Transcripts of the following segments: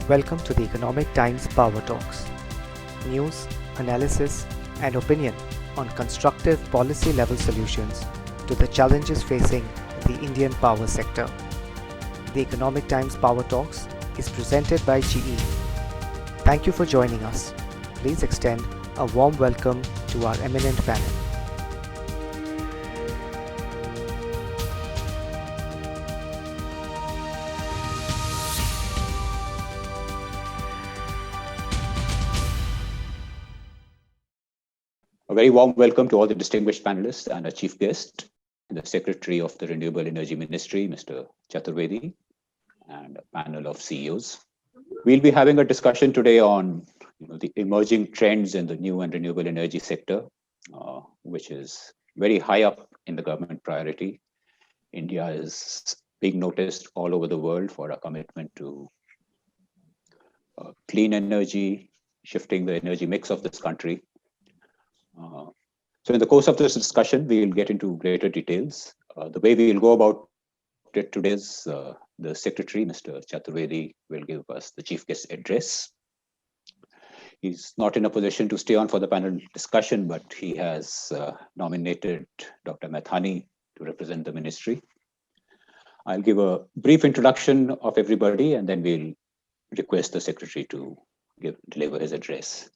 Welcome to the Economic Times Power Talks. News, analysis, and opinion on constructive policy level solutions to the challenges facing the Indian power sector. The Economic Times Power Talks is presented by GE. Thank you for joining us. Please extend a warm welcome to our eminent panel. A very warm welcome to all the distinguished panelists and our chief guest, the Secretary of the Renewable Energy Ministry, Mr. Chaturvedi, and a panel of CEOs. We'll be having a discussion today on the emerging trends in the new and renewable energy sector, which is very high up in the government priority. India is being noticed all over the world for our commitment to clean energy, shifting the energy mix of this country. So in the course of this discussion, we will get into greater details. The way we will go about it today is the Secretary, Mr. Chaturvedi, will give us the chief guest address. He's not in a position to stay on for the panel discussion, but he has nominated Dr. Mathani to represent the ministry. I'll give a brief introduction of everybody, and then we'll request the Secretary to deliver his address.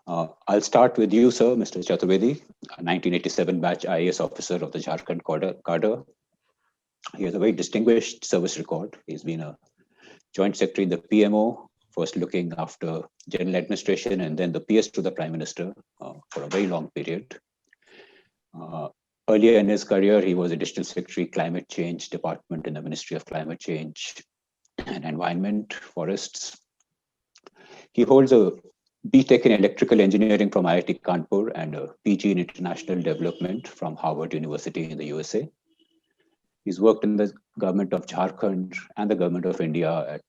I'll start with you, sir, Mr. Chaturvedi, a 1987 batch IAS officer of the Jharkhand cadre. He has a very distinguished service record. He's been a joint secretary in the PMO, first looking after general administration and then the PS to the Prime Minister for a very long period. Earlier in his career, he was additional secretary, Climate Change Department in the Ministry of Climate Change and Environment, Forests. He holds a BTech in Electrical Engineering from IIT Kanpur and a PG in International Development from Harvard University in the USA. He's worked in the government of Jharkhand and the government of India at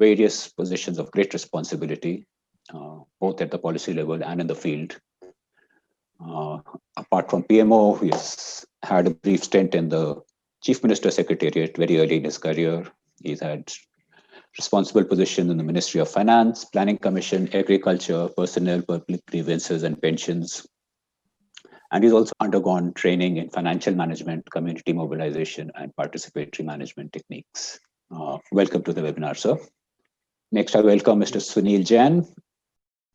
various positions of great responsibility, both at the policy level and in the field. Apart from PMO, he's had a brief stint in the Chief Minister Secretariat very early in his career. He's had responsible position in the Ministry of Finance, Planning Commission, Agriculture, Personnel, Public Grievances and Pensions. And he's also undergone training in financial management, community mobilization, and participatory management techniques. Welcome to the webinar, sir. Next, I welcome Mr. Sunil Jan,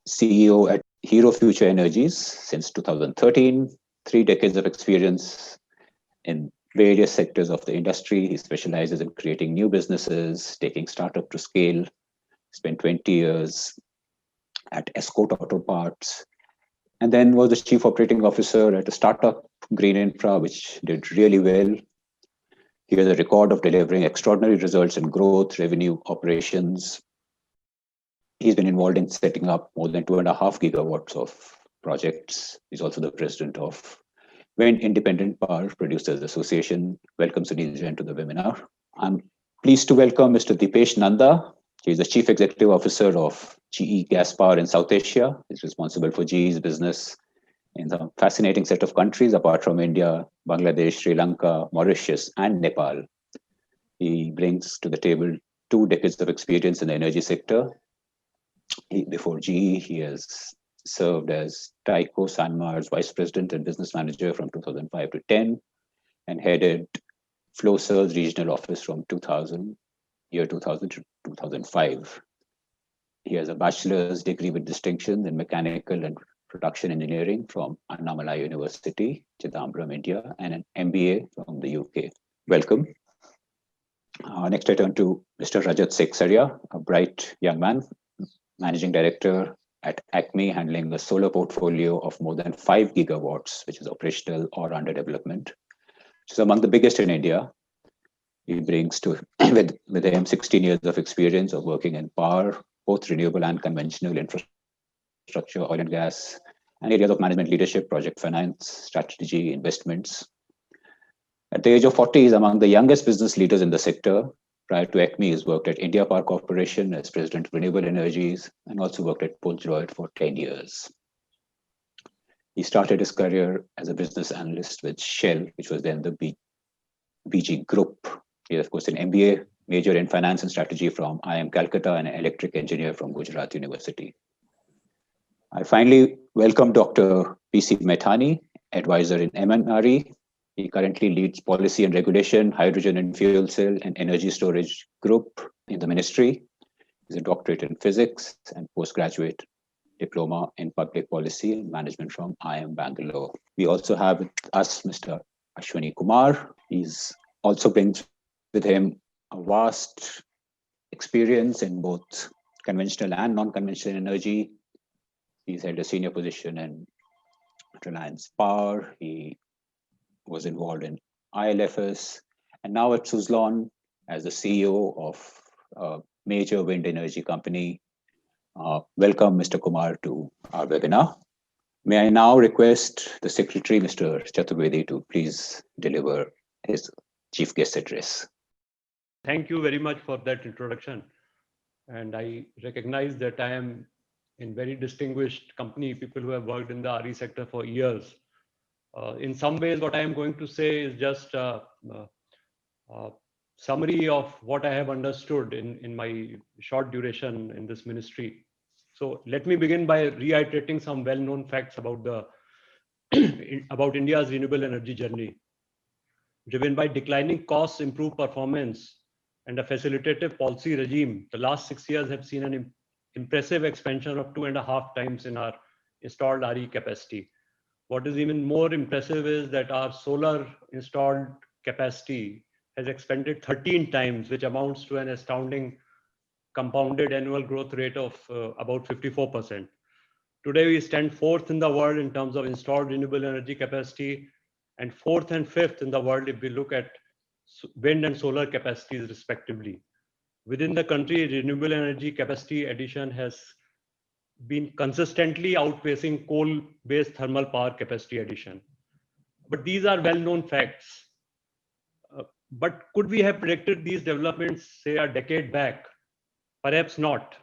CEO at Hero Future Energies since 2013, 3 decades of experience in various sectors of the industry. He specializes in creating new businesses, taking startup to scale. Spent 20 years at Escort Auto Parts, and then was the chief operating officer at a startup, Green Infra, which did really well. He has a record of delivering extraordinary results in growth, revenue, operations. He's been involved in setting up more than 2.5 gigawatts of projects. He's also the president of Wind Independent Power Producers Association. Welcome, Sunil Jan, to the webinar. I'm pleased to welcome Mr. Dipesh Nanda. He's the Chief Executive Officer of GE Gas Power in South Asia. He's responsible for GE's business in a fascinating set of countries, apart from India, Bangladesh, Sri Lanka, Mauritius, and Nepal. He brings to the table 2 decades of experience in the energy sector. Before GE, he has served as Tyco Sanmar's Vice President and Business Manager from 2005 to 10, and headed Flowserve's regional office from 2000 to 2005. He has a bachelor's degree with distinction in mechanical and production engineering from Annamalai University, Chidambaram, India, and an MBA from the UK. Welcome. Next, I turn to Mr. Rajat Seksaria, a bright young man, Managing Director at Acme, handling a solar portfolio of more than 5 gigawatts, which is operational or under development, which is among the biggest in India. He brings with him 16 years of experience of working in power, both renewable and conventional infrastructure, oil and gas, and areas of management leadership, project finance, strategy, investments. At the age of 40, he's among the youngest business leaders in the sector. Prior to Acme, he's worked at India Power Corporation as President of Renewable Energies and also worked at Pulsroyd for 10 years. He started his career as a business analyst with Shell, which was then the BG Group. He has, of course, an MBA major in finance and strategy from IIM Calcutta, and an electric engineer from Gujarat University. I finally welcome Dr. P.C. Methani, advisor in MNRE. He currently leads policy and regulation, hydrogen and fuel cell, and energy storage group in the ministry. He's a doctorate in physics and postgraduate diploma in public policy and management from IIM Bangalore. We also have with us Mr. Ashwani Kumar. He's also brings with him a vast experience in both conventional and non-conventional energy. He's held a senior position in Reliance Power. He was involved in ILFS, and now at Suzlon as the CEO of a major wind energy company. Welcome, Mr. Kumar, to our webinar. May I now request the Secretary, Mr. Chaturvedi, to please deliver his chief guest address. Thank you very much for that introduction. And I recognize that I am in very distinguished company, people who have worked in the RE sector for years. In some ways, what I am going to say is just a summary of what I have understood in my short duration in this ministry. So let me begin by reiterating some well-known facts about about India's renewable energy journey. Driven by declining costs, improved performance, and a facilitative policy regime, the last 6 years have seen an impressive expansion of 2.5 times in our installed RE capacity. What is even more impressive is that our solar installed capacity has expanded 13 times, which amounts to an astounding compounded annual growth rate of about 54%. Today, we stand fourth in the world in terms of installed renewable energy capacity, and fourth and fifth in the world if we look at wind and solar capacities respectively. Within the country, renewable energy capacity addition has been consistently outpacing coal-based thermal power capacity addition. But these are well-known facts. But could we have predicted these developments, say, a decade back? Perhaps not.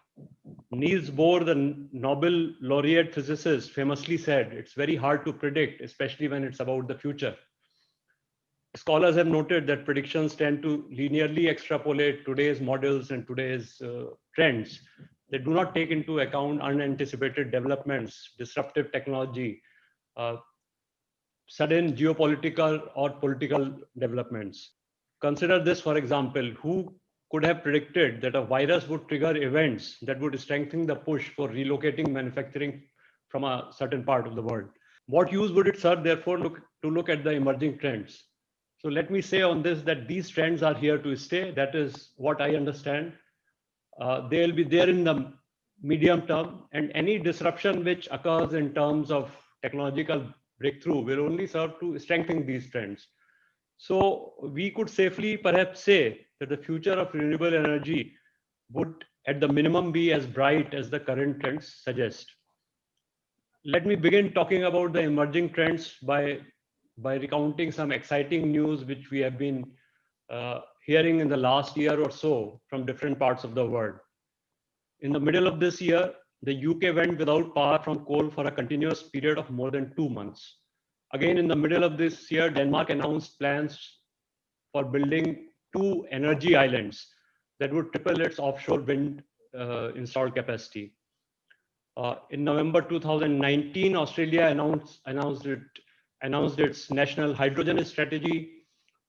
Niels Bohr, the Nobel laureate physicist, famously said, it's very hard to predict, especially when it's about the future. Scholars have noted that predictions tend to linearly extrapolate today's models and today's trends. They do not take into account unanticipated developments, disruptive technology, sudden geopolitical or political developments. Consider this, for example, who could have predicted that a virus would trigger events that would strengthen the push for relocating manufacturing from a certain part of the world? What use would it serve, therefore, to look at the emerging trends? So let me say on this that these trends are here to stay. That is what I understand. They'll be there in the medium term, and any disruption which occurs in terms of technological breakthrough will only serve to strengthen these trends. So we could safely perhaps say that the future of renewable energy would at the minimum be as bright as the current trends suggest. Let me begin talking about the emerging trends by recounting some exciting news which we have been hearing in the last year or so from different parts of the world. In the middle of this year, the UK went without power from coal for a continuous period of more than 2 months. Again, in the middle of this year, Denmark announced plans for building 2 energy islands that would triple its offshore wind installed capacity. In November 2019, Australia announced its national hydrogen strategy,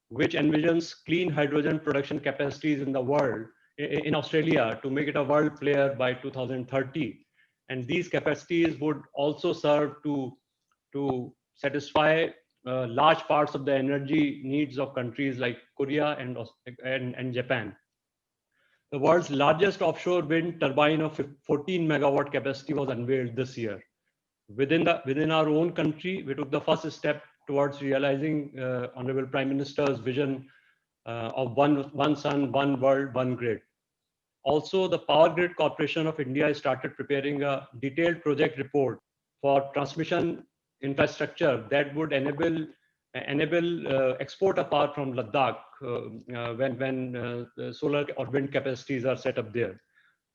which envisions clean hydrogen production capacities in the world, in Australia, to make it a world player by 2030. And these capacities would also serve to satisfy large parts of the energy needs of countries like Korea and Japan. The world's largest offshore wind turbine of 14 megawatt capacity was unveiled this year. Within our own country, we took the first step towards realizing Honorable Prime Minister's vision of one sun, one world, one grid. Also, the Power Grid Corporation of India started preparing a detailed project report for transmission infrastructure that would enable export of power from Ladakh when solar or wind capacities are set up there.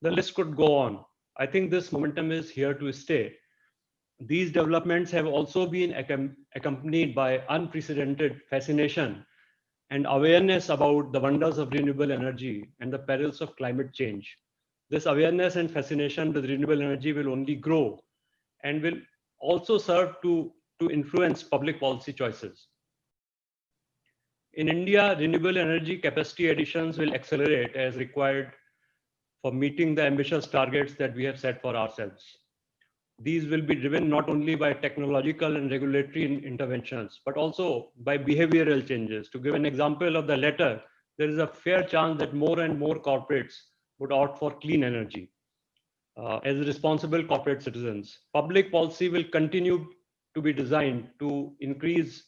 The list could go on. I think this momentum is here to stay. These developments have also been accompanied by unprecedented fascination and awareness about the wonders of renewable energy and the perils of climate change. This awareness and fascination with renewable energy will only grow and will also serve to influence public policy choices. In India, renewable energy capacity additions will accelerate as required for meeting the ambitious targets that we have set for ourselves. These will be driven not only by technological and regulatory interventions, but also by behavioral changes. To give an example of the latter, there is a fair chance that more and more corporates would opt for clean energy. As responsible corporate citizens, public policy will continue to be designed to increase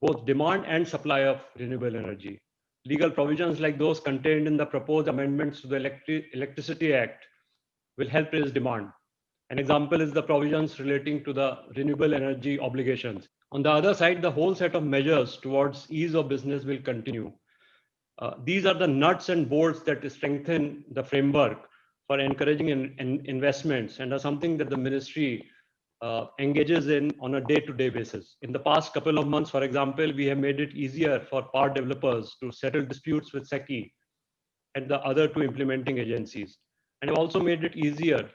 both demand and supply of renewable energy. Legal provisions like those contained in the proposed amendments to the Electricity Act will help raise demand. An example is the provisions relating to the renewable energy obligations. On the other side, the whole set of measures towards ease of business will continue. These are the nuts and bolts that strengthen the framework for encouraging investments and are something that the ministry engages in on a day-to-day basis. In the past couple of months, for example, we have made it easier for power developers to settle disputes with SECI and the other two implementing agencies. And have also made it easier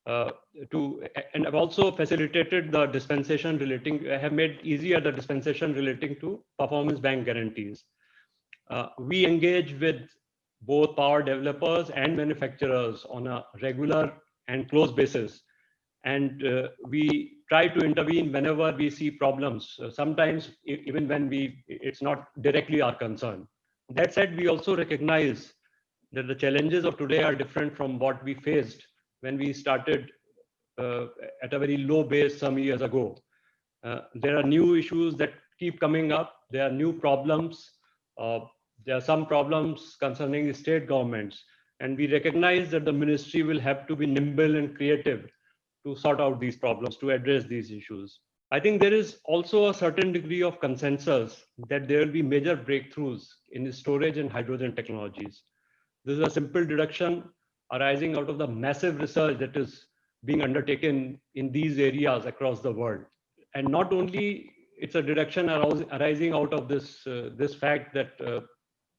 and have also facilitated the dispensation relating, have made easier the dispensation relating to performance bank guarantees. We engage with both power developers and manufacturers on a regular and close basis. And we try to intervene whenever we see problems, sometimes even when it's not directly our concern. That said, we also recognize that the challenges of today are different from what we faced when we started at a very low base some years ago. There are new issues that keep coming up. There are new problems. There are some problems concerning the state governments. And we recognize that the ministry will have to be nimble and creative to sort out these problems, to address these issues. I think there is also a certain degree of consensus that there will be major breakthroughs in storage and hydrogen technologies. This is a simple deduction arising out of the massive research that is being undertaken in these areas across the world. And not only it's a deduction arising out of this fact that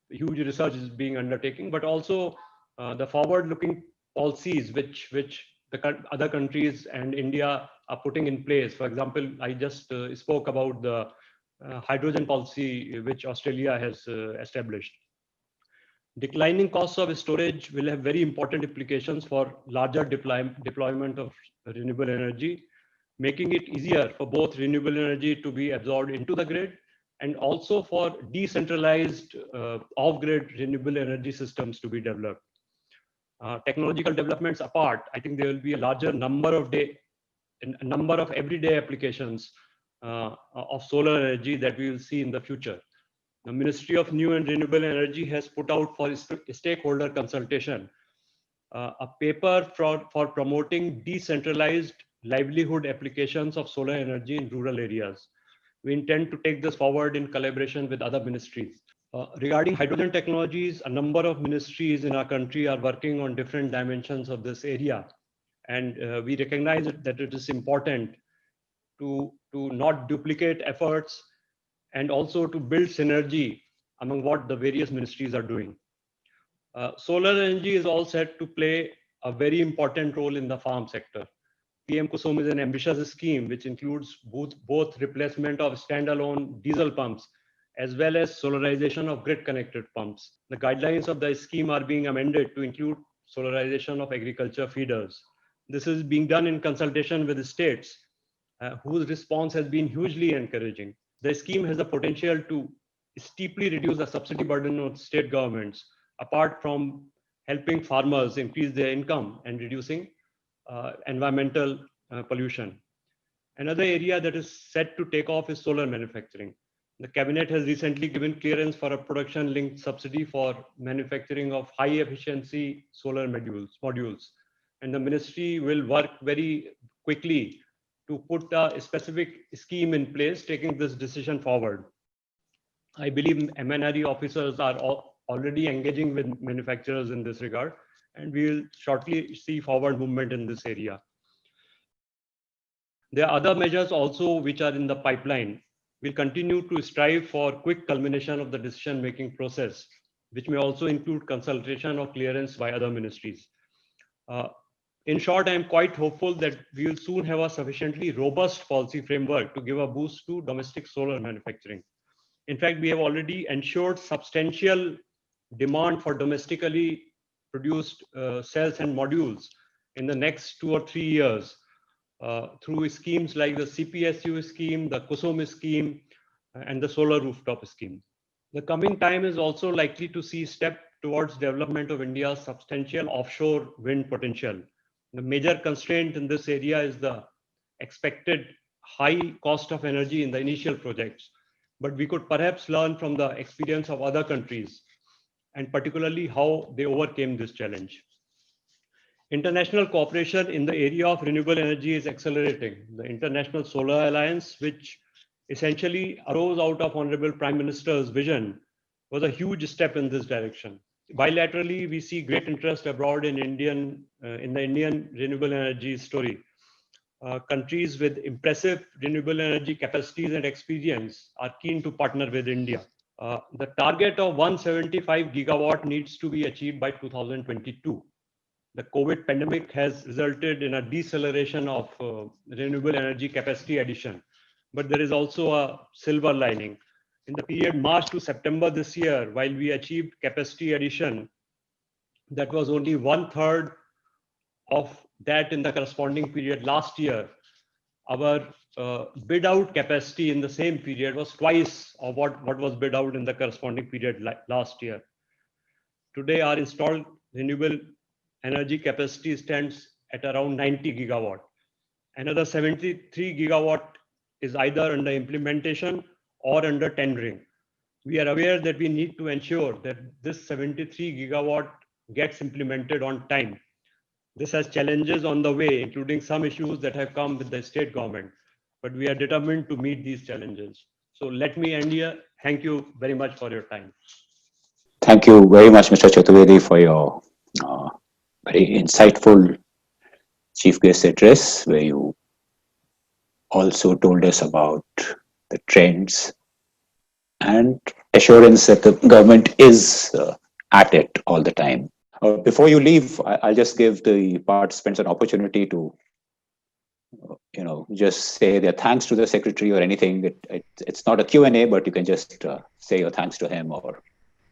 huge research is being undertaken, but also the forward-looking policies which the other countries and India are putting in place. For example, I just spoke about the hydrogen policy which Australia has established. Declining costs of storage will have very important implications for larger deployment of renewable energy, making it easier for both renewable energy to be absorbed into the grid and also for decentralized off-grid renewable energy systems to be developed. Technological developments apart, I think there will be a larger number of everyday applications of solar energy that we will see in the future. The Ministry of New and Renewable Energy has put out for stakeholder consultation a paper for promoting decentralized livelihood applications of solar energy in rural areas. We intend to take this forward in collaboration with other ministries. Regarding hydrogen technologies, a number of ministries in our country are working on different dimensions of this area. And we recognize that it is important to not duplicate efforts and also to build synergy among what the various ministries are doing. Solar energy is all set to play a very important role in the farm sector. PM Kusum is an ambitious scheme which includes both replacement of standalone diesel pumps as well as solarization of grid-connected pumps. The guidelines of the scheme are being amended to include solarization of agriculture feeders. This is being done in consultation with the states, whose response has been hugely encouraging. The scheme has the potential to steeply reduce the subsidy burden on state governments, apart from helping farmers increase their income and reducing environmental pollution. Another area that is set to take off is solar manufacturing. The cabinet has recently given clearance for a production-linked subsidy for manufacturing of high-efficiency solar modules. And the ministry will work very quickly to put a specific scheme in place, taking this decision forward. I believe MNRE officers are already engaging with manufacturers in this regard, and we will shortly see forward movement in this area. There are other measures also which are in the pipeline. We'll continue to strive for quick culmination of the decision-making process, which may also include consultation or clearance by other ministries. In short, I am quite hopeful that we will soon have a sufficiently robust policy framework to give a boost to domestic solar manufacturing. In fact, we have already ensured substantial demand for domestically produced cells and modules in the next 2 or 3 years through schemes like the CPSU scheme, the Kusum scheme, and the solar rooftop scheme. The coming time is also likely to see step towards development of India's substantial offshore wind potential. The major constraint in this area is the expected high cost of energy in the initial projects, but we could perhaps learn from the experience of other countries and particularly how they overcame this challenge. International cooperation in the area of renewable energy is accelerating. The International Solar Alliance, which essentially arose out of Honorable Prime Minister's vision, was a huge step in this direction. Bilaterally, we see great interest abroad in the Indian renewable energy story. Countries with impressive renewable energy capacities and experience are keen to partner with India. The target of 175 gigawatt needs to be achieved by 2022. The COVID pandemic has resulted in a deceleration of renewable energy capacity addition, but there is also a silver lining. In the period March to September this year, while we achieved capacity addition, that was only 1/3 of that in the corresponding period last year. Our bid out capacity in the same period was twice of what was bid out in the corresponding period last year. Today, our installed renewable energy capacity stands at around 90 gigawatt. Another 73 gigawatt is either under implementation or under tendering. We are aware that we need to ensure that this 73 gigawatt gets implemented on time. This has challenges on the way, including some issues that have come with the state government, but we are determined to meet these challenges. So let me end here. Thank you very much for your time. Thank you very much, Mr. Chaturvedi, for your very insightful chief guest address, where you also told us about the trends and assurance that the government is at it all the time. Before you leave, I'll just give the participants an opportunity to, just say their thanks to the secretary or anything. It's not a Q&A, but you can just say your thanks to him. Or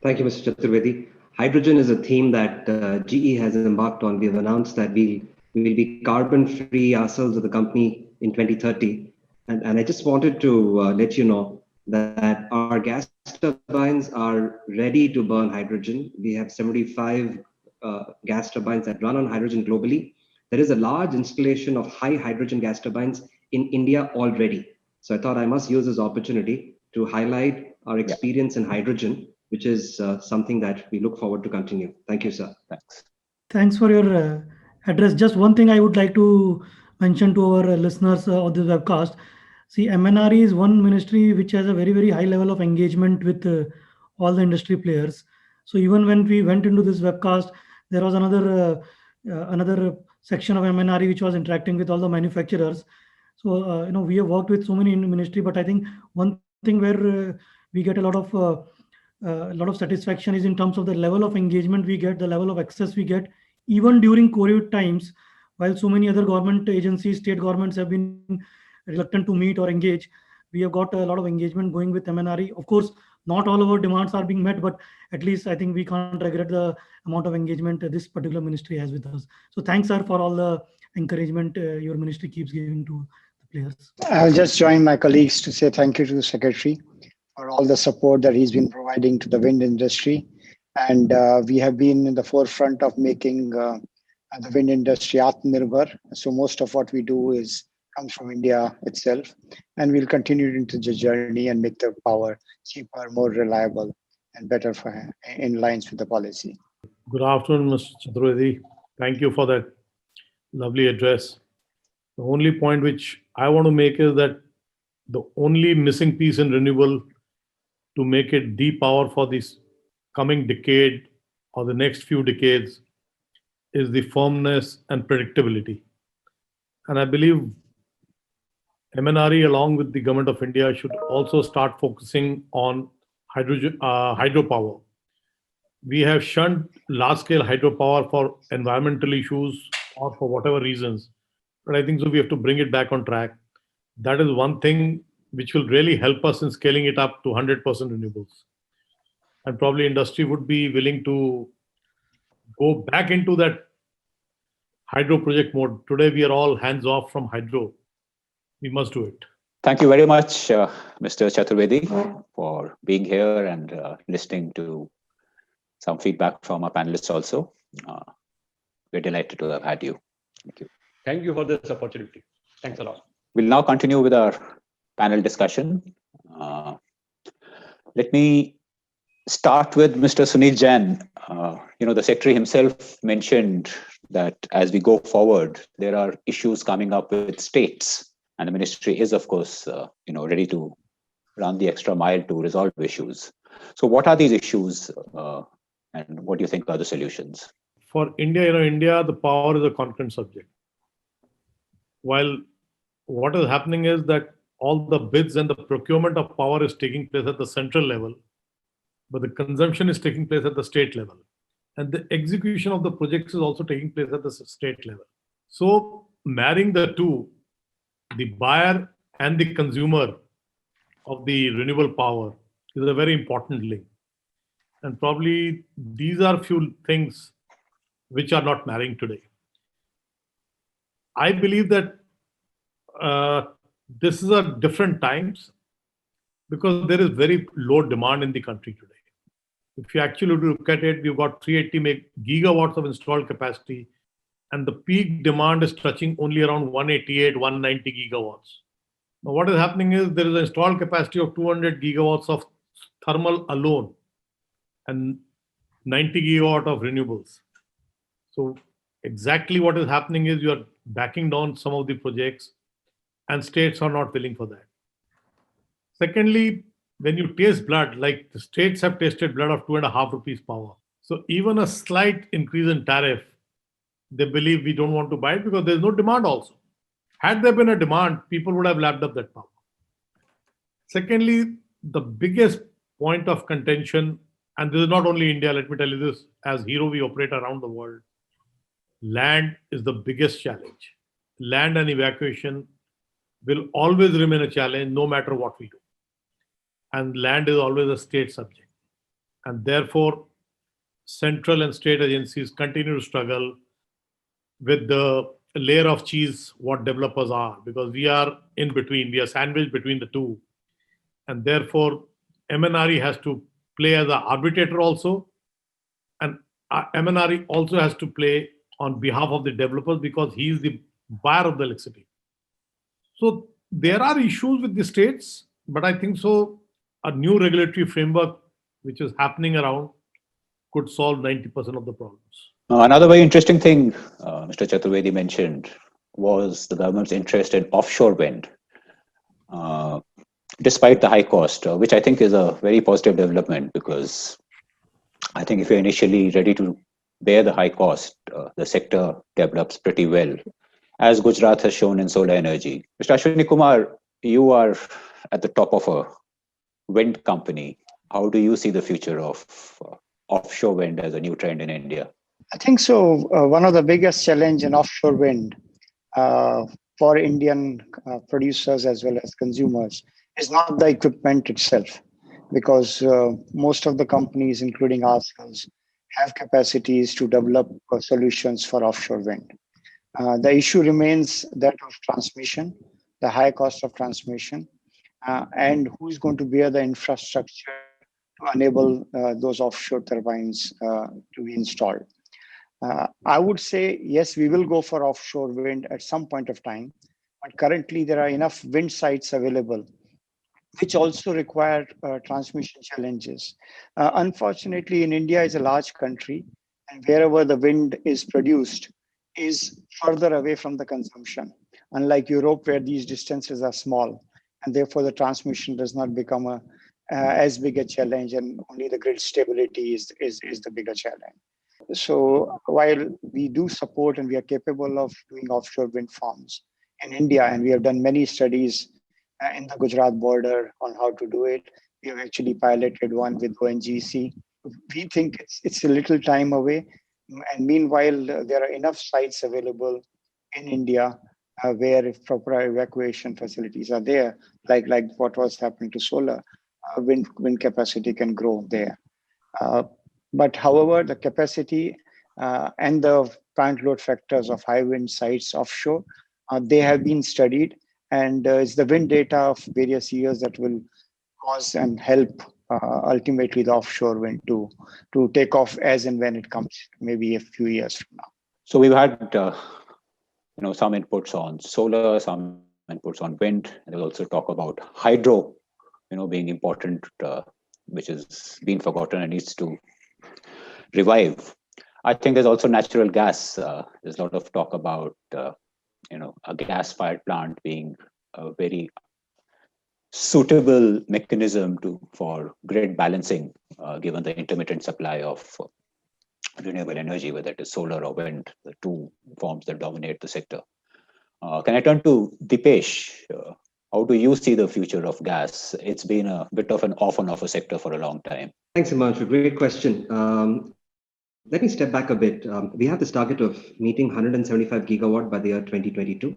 Thank you, Mr. Chaturvedi. Hydrogen is a theme that GE has embarked on. We've announced that we will be carbon-free ourselves as a company in 2030. And I just wanted to let you know that our gas turbines are ready to burn hydrogen. We have 75 gas turbines that run on hydrogen globally. There is a large installation of high hydrogen gas turbines in India already. So I thought I must use this opportunity to highlight our experience in hydrogen, which is something that we look forward to continue. Thank you, sir. Thanks. Thanks for your address. Just one thing I would like to mention to our listeners of this webcast. See, MNRE is one ministry which has a very, very high level of engagement with all the industry players. So even when we went into this webcast, there was another section of MNRE which was interacting with all the manufacturers. So we have worked with so many in the ministry, but I think one thing where we get a lot of satisfaction is in terms of the level of engagement we get, the level of access we get, even during COVID times, while so many other government agencies, state governments have been reluctant to meet or engage. We have got a lot of engagement going with MNRE. Of course, not all of our demands are being met, but at least I think we can't regret the amount of engagement this particular ministry has with us. So thanks, sir, for all the encouragement your ministry keeps giving to the players. I'll just join my colleagues to say thank you to the secretary for all the support that he's been providing to the wind industry. And we have been in the forefront of making the wind industry Atmanirbhar. So most of what we do comes from India itself. And we'll continue into the journey and make the power cheaper, more reliable, and better in lines with the policy. Good afternoon, Mr. Chaturvedi. Thank you for that lovely address. The only point which I want to make is that the only missing piece in renewable to make it the power for this coming decade or the next few decades is the firmness and predictability. And I believe MNRE, along with the Government of India, should also start focusing on hydropower. We have shunned large-scale hydropower for environmental issues or for whatever reasons. But I think so we have to bring it back on track. That is one thing which will really help us in scaling it up to 100% renewables. And probably industry would be willing to go back into that hydro project mode. Today, we are all hands off from hydro. We must do it. Thank you very much, Mr. Chaturvedi, for being here and listening to some feedback from our panelists also. We're delighted to have had you. Thank you. Thank you for this opportunity. Thanks a lot. We'll now continue with our panel discussion. Let me start with Mr. Sunil Jan. The Secretary himself mentioned that as we go forward, there are issues coming up with states, and the ministry is, of course, ready to run the extra mile to resolve issues. So, what are these issues, and what do you think are the solutions? For India, the power is a concurrent subject. While what is happening is that all the bids and the procurement of power is taking place at the central level, but the consumption is taking place at the state level. And the execution of the projects is also taking place at the state level. So marrying the two, the buyer and the consumer of the renewable power, is a very important link. And probably these are few things which are not marrying today. I believe that this is a different times because there is very low demand in the country today. If you actually look at it, we've got 380 gigawatts of installed capacity, and the peak demand is touching only around 188, 190 gigawatts. Now, what is happening is there is an installed capacity of 200 gigawatts of thermal alone and 90 gigawatt of renewables. So exactly what is happening is you are backing down some of the projects and states are not willing for that. Secondly, when you taste blood, like the states have tasted blood of 2.5 rupees power. So even a slight increase in tariff, they believe we don't want to buy it because there's no demand also. Had there been a demand, people would have lapped up that power. Secondly, the biggest point of contention, and this is not only India, let me tell you this, as Hero we operate around the world, land is the biggest challenge. Land and evacuation will always remain a challenge no matter what we do. And land is always a state subject. And therefore, central and state agencies continue to struggle with the layer of cheese what developers are, because we are in between, we are sandwiched between the two. And therefore, MNRE has to play as an arbitrator also. And MNRE also has to play on behalf of the developers because he is the buyer of the electricity. So there are issues with the states, but I think so a new regulatory framework which is happening around could solve 90% of the problems. Another very interesting thing Mr. Chaturvedi mentioned was the government's interest in offshore wind, despite the high cost, which I think is a very positive development, because I think if you're initially ready to bear the high cost, the sector develops pretty well, as Gujarat has shown in solar energy. Mr. Ashwini Kumar, you are at the top of a wind company. How do you see the future of offshore wind as a new trend in India? I think so. One of the biggest challenge in offshore wind for Indian producers as well as consumers is not the equipment itself, because most of the companies, including ourselves, have capacities to develop solutions for offshore wind. The issue remains that of transmission, the high cost of transmission, and who's going to bear the infrastructure to enable those offshore turbines to be installed. I would say, yes, we will go for offshore wind at some point of time, but currently there are enough wind sites available, which also require transmission challenges. Unfortunately, in India is a large country, and wherever the wind is produced is further away from the consumption, unlike Europe, where these distances are small, and therefore the transmission does not become as big a challenge, and only the grid stability is the bigger challenge. So while we do support and we are capable of doing offshore wind farms, in India, and we have done many studies in the Gujarat border on how to do it. We have actually piloted one with ONGC. We think it's a little time away, and meanwhile, there are enough sites available in India where proper evacuation facilities are there, like what was happening to solar. Wind capacity can grow there. But however, the capacity and the plant load factors of high wind sites offshore, they have been studied, and it's the wind data of various years that will cause and help ultimately the offshore wind to take off as and when it comes, maybe a few years from now. So we've had some inputs on solar, some inputs on wind, and we'll also talk about hydro, being important, which has been forgotten and needs to revive. I think there's also natural gas. There's a lot of talk about a gas-fired plant being a very suitable mechanism for grid balancing, given the intermittent supply of renewable energy, whether it is solar or wind, the two forms that dominate the sector. Can I turn to Dipesh? How do you see the future of gas? It's been a bit of an off and off a sector for a long time. Thanks, Himanshu. Great question. Let me step back a bit. We have this target of meeting 175 gigawatt by the year 2022.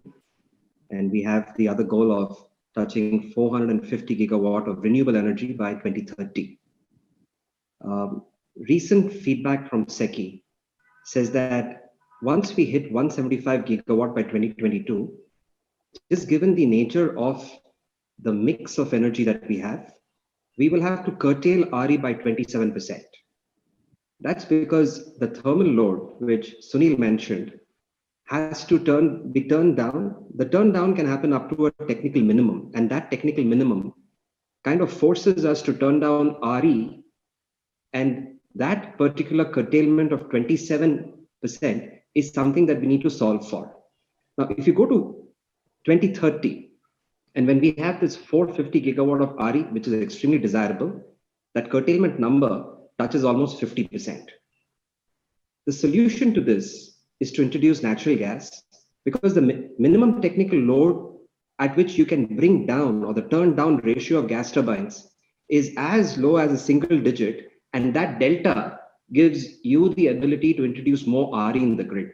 And we have the other goal of touching 450 gigawatt of renewable energy by 2030. Recent feedback from SECI says that once we hit 175 gigawatt by 2022, just given the nature of the mix of energy that we have, we will have to curtail RE by 27%. That's because the thermal load, which Sunil mentioned, has to be turned down. The turn down can happen up to a technical minimum, and that technical minimum kind of forces us to turn down RE, and that particular curtailment of 27% is something that we need to solve for. Now, if you go to 2030, and when we have this 450 gigawatt of RE, which is extremely desirable, that curtailment number touches almost 50%. The solution to this is to introduce natural gas, because the minimum technical load at which you can bring down, or the turn down ratio of gas turbines, is as low as a single digit, and that delta gives you the ability to introduce more RE in the grid,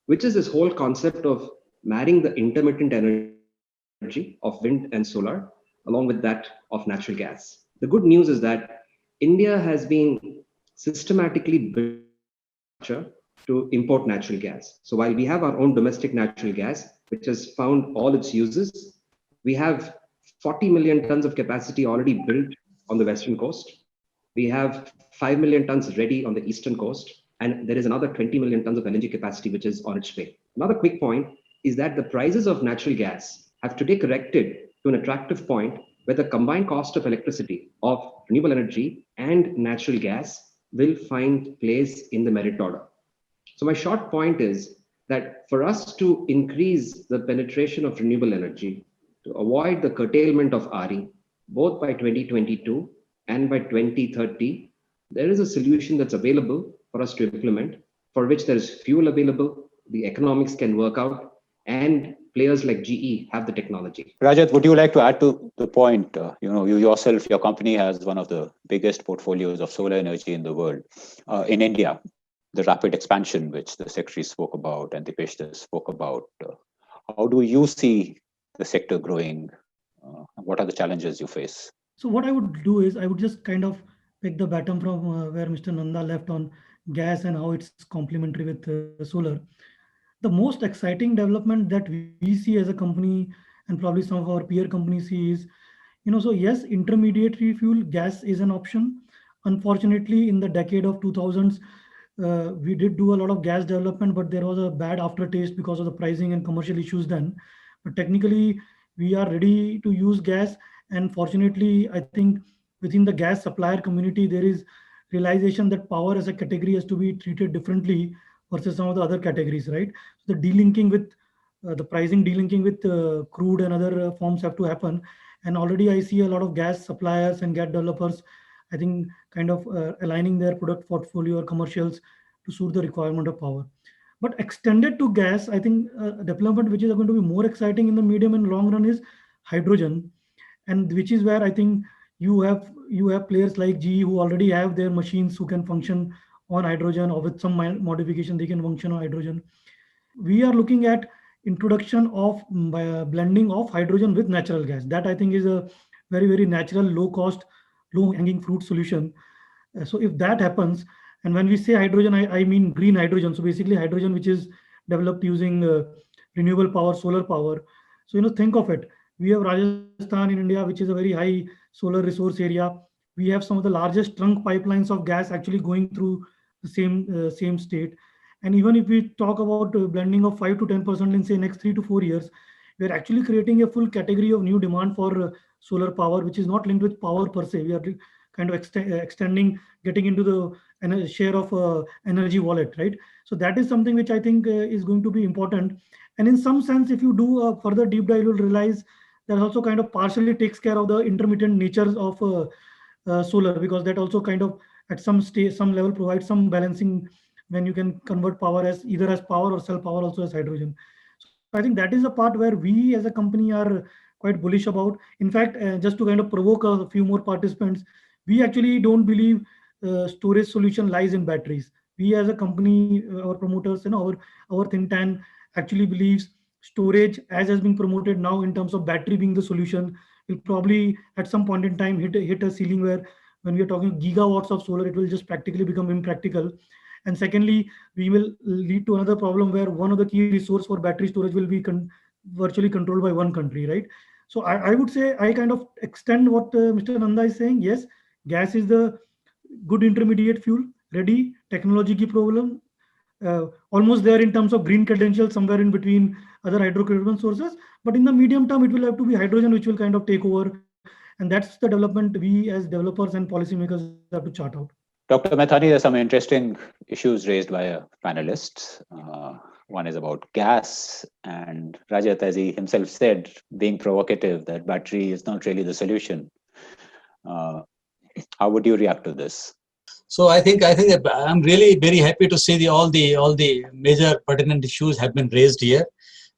which is this whole concept of marrying the intermittent energy of wind and solar along with that of natural gas. The good news is that India has been systematically built to import natural gas. So while we have our own domestic natural gas, which has found all its uses, we have 40 million tons of capacity already built on the western coast. We have 5 million tons ready on the eastern coast, and there is another 20 million tons of LNG capacity which is on its way. Another quick point is that the prices of natural gas have today corrected to an attractive point where the combined cost of electricity, of renewable energy and natural gas will find place in the merit order. So my short point is that for us to increase the penetration of renewable energy, to avoid the curtailment of RE, both by 2022 and by 2030, there is a solution that's available for us to implement, for which there is fuel available, the economics can work out, and players like GE have the technology. Rajat, would you like to add to the point? You yourself, your company has one of the biggest portfolios of solar energy in the world. In India, the rapid expansion, which the secretary spoke about and Dipesh spoke about, how do you see the sector growing? What are the challenges you face? So what I would do is I would just kind of pick the baton from where Mr. Nanda left on gas and how it's complementary with solar. The most exciting development that we see as a company, and probably some of our peer companies see, is, so yes, intermediary fuel gas is an option. Unfortunately, in the decade of 2000s, we did do a lot of gas development, but there was a bad aftertaste because of the pricing and commercial issues then. But technically, we are ready to use gas. And fortunately, I think within the gas supplier community, there is realization that power as a category has to be treated differently versus some of the other categories, right? So the delinking with the pricing, delinking with crude and other forms have to happen. And already I see a lot of gas suppliers and gas developers, I think, kind of aligning their product portfolio or commercials to suit the requirement of power. But extended to gas, I think development which is going to be more exciting in the medium and long run is hydrogen, and which is where I think you have players like GE who already have their machines who can function on hydrogen, or with some modification they can function on hydrogen. We are looking at introduction of blending of hydrogen with natural gas. That I think is a very natural, low cost, low hanging fruit solution. So if that happens, and when we say hydrogen, I mean green hydrogen. So basically hydrogen which is developed using renewable power, solar power. So think of it. We have Rajasthan in India, which is a very high solar resource area. We have some of the largest trunk pipelines of gas actually going through the same state. And even if we talk about blending of 5 to 10% in say next 3 to 4 years, we are actually creating a full category of new demand for solar power, which is not linked with power per se. We are kind of extending, getting into the share of energy wallet, right? So that is something which I think is going to be important. And in some sense, if you do a further deep dive, you'll realize that also kind of partially takes care of the intermittent natures of solar, because that also kind of at some stage, some level provides some balancing when you can convert power as either as power or sell power also as hydrogen. So I think that is a part where we as a company are quite bullish about. In fact, just to kind of provoke a few more participants, we actually don't believe storage solution lies in batteries. We as a company, our promoters, our think tank actually believes storage, as has been promoted now in terms of battery being the solution, will probably at some point in time hit a ceiling where when we are talking gigawatts of solar, it will just practically become impractical. And secondly, we will lead to another problem where one of the key resource for battery storage will be virtually controlled by one country, right? So I would say I kind of extend what Mr. Nanda is saying. Yes, gas is the good intermediate fuel, ready, technology ki problem, almost there in terms of green credentials, somewhere in between other hydrocarbon sources. But in the medium term, it will have to be hydrogen, which will kind of take over. And that's the development we as developers and policymakers have to chart out. Dr. Methani, there's some interesting issues raised by a panelist. One is about gas, and Rajat, as he himself said, being provocative, that battery is not really the solution. How would you react to this? So I think I'm really very happy to see all the major pertinent issues have been raised here,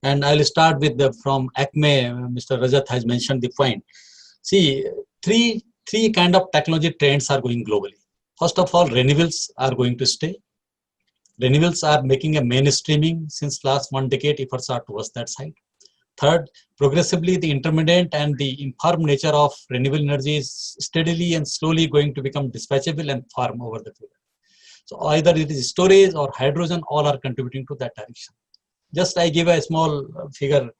and I'll start with from ACME. Mr. Rajat has mentioned the point. See, three kind of technology trends are going globally. First of all, renewables are going to stay. Renewables are making a mainstreaming since last 1 decade. Efforts are towards that side. Third, progressively the intermittent and the informed nature of renewable energy is steadily and slowly going to become dispatchable and firm over the period. So either it is storage or hydrogen, all are contributing to that direction. Just I give a small figure.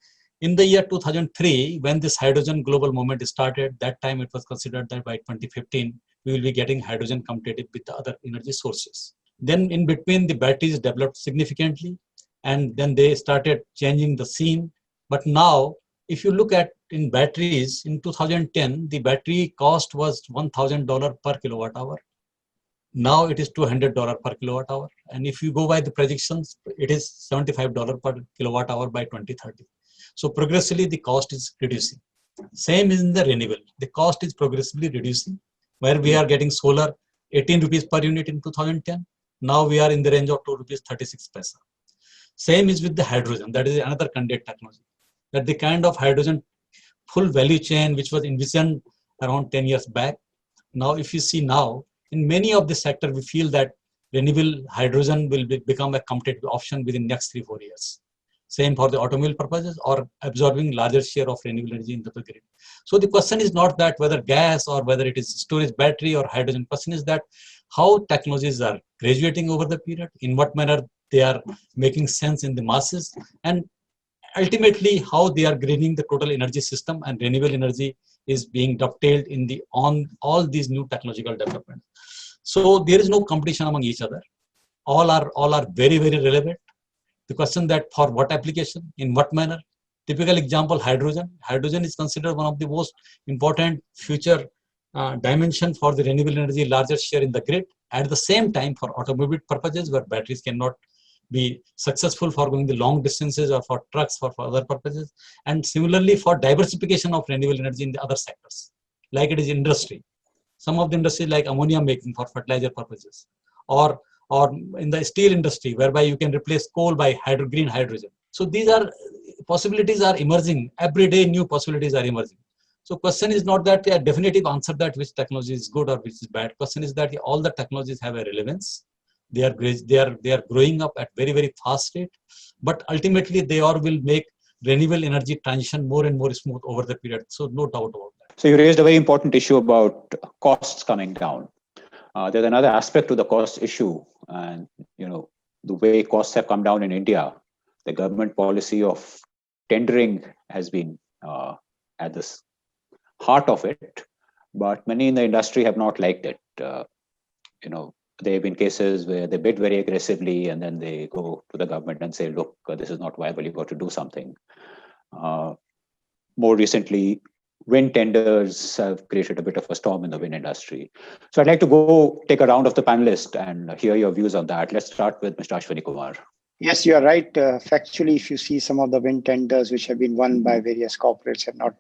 In the year 2003, when this hydrogen global movement started, that time it was considered that by 2015, we will be getting hydrogen competitive with the other energy sources. Then in between, the batteries developed significantly, and then they started changing the scene. But now, if you look at in batteries, in 2010, the battery cost was $1,000 per kilowatt hour. Now it is $200 per kilowatt hour. And if you go by the predictions, it is $75 per kilowatt hour by 2030. So progressively, the cost is reducing. Same is in the renewable. The cost is progressively reducing, where we are getting solar 18 rupees per unit in 2010. Now we are in the range of 2 rupees 36 paisa. Same is with the hydrogen. That is another conduit technology. That the kind of hydrogen full value chain which was envisioned around 10 years back. Now, if you see now, in many of the sector, we feel that renewable hydrogen will become a competitive option within next 3-4 years. Same for the automobile purposes or absorbing larger share of renewable energy into the grid. So the question is not that whether gas or whether it is storage battery or hydrogen. Question is that how technologies are graduating over the period, in what manner they are making sense in the masses, and ultimately how they are greening the total energy system, and renewable energy is being dovetailed in on all these new technological developments. So there is no competition among each other. All are very relevant. The question that for what application, in what manner. Typical example, hydrogen. Hydrogen is considered one of the most important future dimension for the renewable energy, larger share in the grid. At the same time, for automobile purposes, where batteries cannot be successful for going the long distances or for trucks or for other purposes. And similarly, for diversification of renewable energy in the other sectors, like it is industry. Some of the industries like ammonia making for fertilizer purposes, or or in the steel industry, whereby you can replace coal by green hydrogen. So these are possibilities are emerging. Every day new possibilities are emerging. So question is not that a definitive answer that which technology is good or which is bad. Question is that all the technologies have a relevance. They are growing up at very, very fast rate, but ultimately they all will make renewable energy transition more and more smooth over the period. So no doubt about that. So you raised a very important issue about costs coming down. There's another aspect to the cost issue, and the way costs have come down in India. The government policy of tendering has been at this heart of it, but many in the industry have not liked it. There have been cases where they bid very aggressively and then they go to the government and say, look, this is not viable, you've got to do something. More recently, wind tenders have created a bit of a storm in the wind industry. So I'd like to go take a round of the panelists and hear your views on that. Let's start with Mr. Ashwani Kumar. Yes, you are right. Factually, if you see some of the wind tenders which have been won by various corporates have not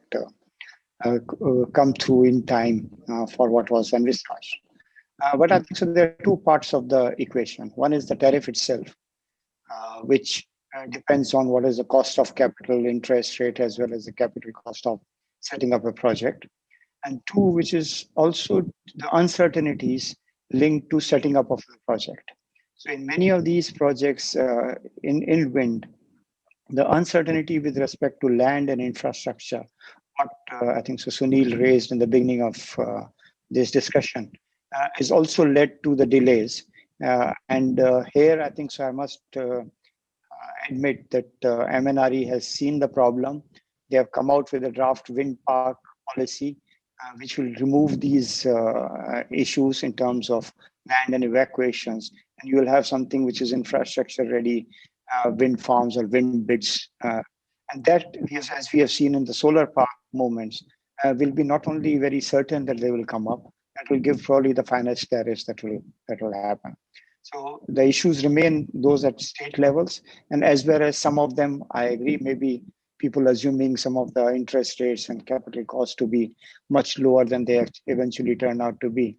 come through in time for what was envisaged. But I think so there are two parts of the equation. One is the tariff itself, which depends on what is the cost of capital, interest rate, as well as the capital cost of setting up a project. And two, which is also the uncertainties linked to setting up of the project. So in many of these projects in wind, the uncertainty with respect to land and infrastructure, what I think so Sunil raised in the beginning of this discussion, has also led to the delays. And here, I think so I must admit that MNRE has seen the problem. They have come out with a draft wind park policy, which will remove these issues in terms of land and evacuations. And you will have something which is infrastructure ready, wind farms or wind bids. And that, as we have seen in the solar park movements, will be not only very certain that they will come up, that will give probably the finest tariffs that will happen. So the issues remain those at state levels, and as well as some of them, I agree, maybe people assuming some of the interest rates and capital costs to be much lower than they eventually turn out to be.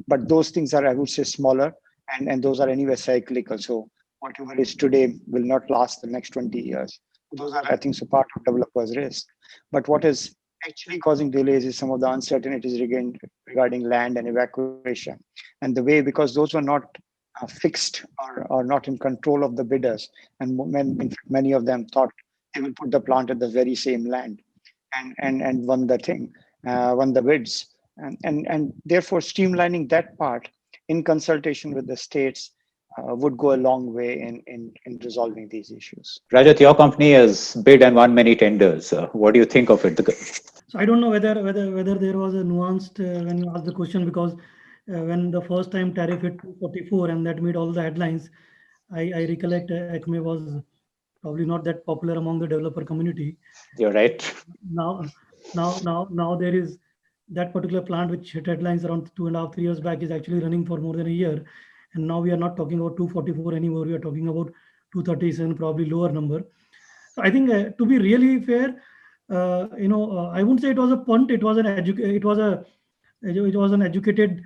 But those things are, I would say, smaller, and those are anyway cyclical. So whatever is today will not last the next 20 years. Those are, I think, so part of developers' risk. But what is actually causing delays is some of the uncertainties regarding land and evacuation. And the way, because those were not fixed or not in control of the bidders, and many of them thought they will put the plant at the very same land and won the thing, won the bids. And therefore, streamlining that part in consultation with the states would go a long way in resolving these issues. Rajat, your company has bid and won many tenders. What do you think of it? So I don't know whether there was a nuanced when you asked the question, because when the first time tariff hit 244 and that made all the headlines, I recollect ACME was probably not that popular among the developer community. You're right. Now there is that particular plant which hit headlines around 2.5-3 years back is actually running for more than a year. And now we are not talking about 244 anymore. We are talking about 237, probably lower number. So I think to be really fair, I wouldn't say it was a punt. It was an educated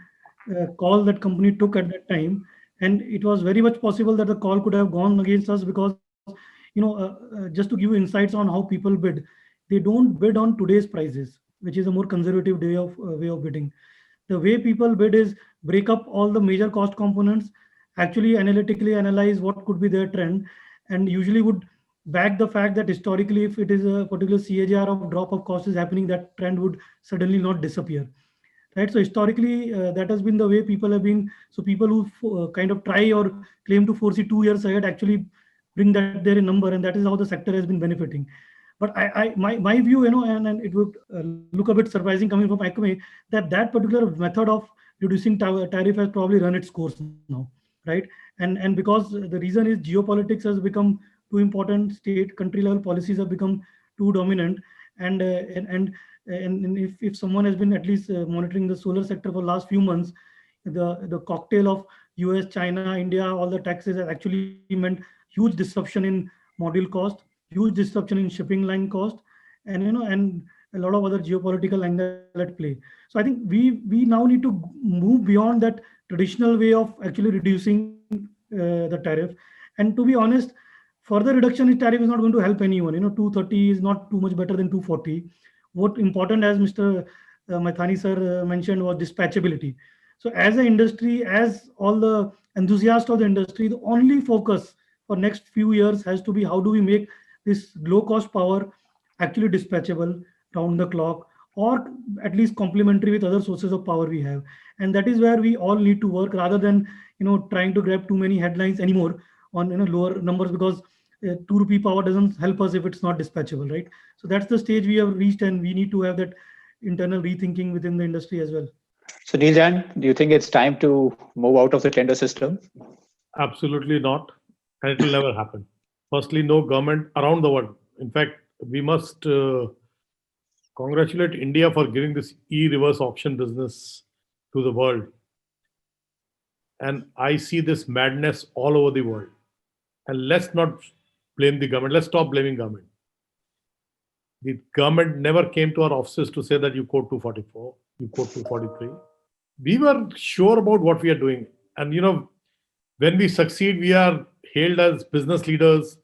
call that company took at that time, and it was very much possible that the call could have gone against us because, just to give you insights on how people bid, they don't bid on today's prices, which is a more conservative way of bidding. The way people bid is break up all the major cost components, actually analytically analyze what could be their trend, and usually would back the fact that historically, if it is a particular CAGR of drop of cost is happening, that trend would suddenly not disappear. Right. So historically, that has been the way people have been. So people who kind of try or claim to foresee 2 years ahead actually bring that there in number, and that is how the sector has been benefiting. But my view, and it would look a bit surprising coming from ACME, that particular method of reducing tariff has probably run its course now, right? And because the reason is geopolitics has become too important, state country level policies have become too dominant, and if someone has been at least monitoring the solar sector for the last few months, the cocktail of US, China, India, all the taxes has actually meant huge disruption in module cost, huge disruption in shipping line cost, and a lot of other geopolitical angle at play. So I think we now need to move beyond that traditional way of actually reducing the tariff. And to be honest, further reduction in tariff is not going to help anyone. 230 is not too much better than 240. What important, as Mr. Maithani sir mentioned, was dispatchability. So as an industry, as all the enthusiasts of the industry, the only focus for next few years has to be how do we make this low cost power actually dispatchable round the clock, or at least complementary with other sources of power we have. And that is where we all need to work, rather than trying to grab too many headlines anymore on lower numbers, because 2 rupee power doesn't help us if it's not dispatchable, right? So that's the stage we have reached, and we need to have that internal rethinking within the industry as well. So Sunil Jan, do you think it's time to move out of the tender system? Absolutely not. And it will never happen. Firstly, no government around the world. In fact, we must congratulate India for giving this e-reverse auction business to the world. And I see this madness all over the world. And let's not blame the government. Let's stop blaming government. The government never came to our offices to say that you quote 244, you quote 243. We were sure about what we are doing. And when we succeed, we are hailed as business leaders.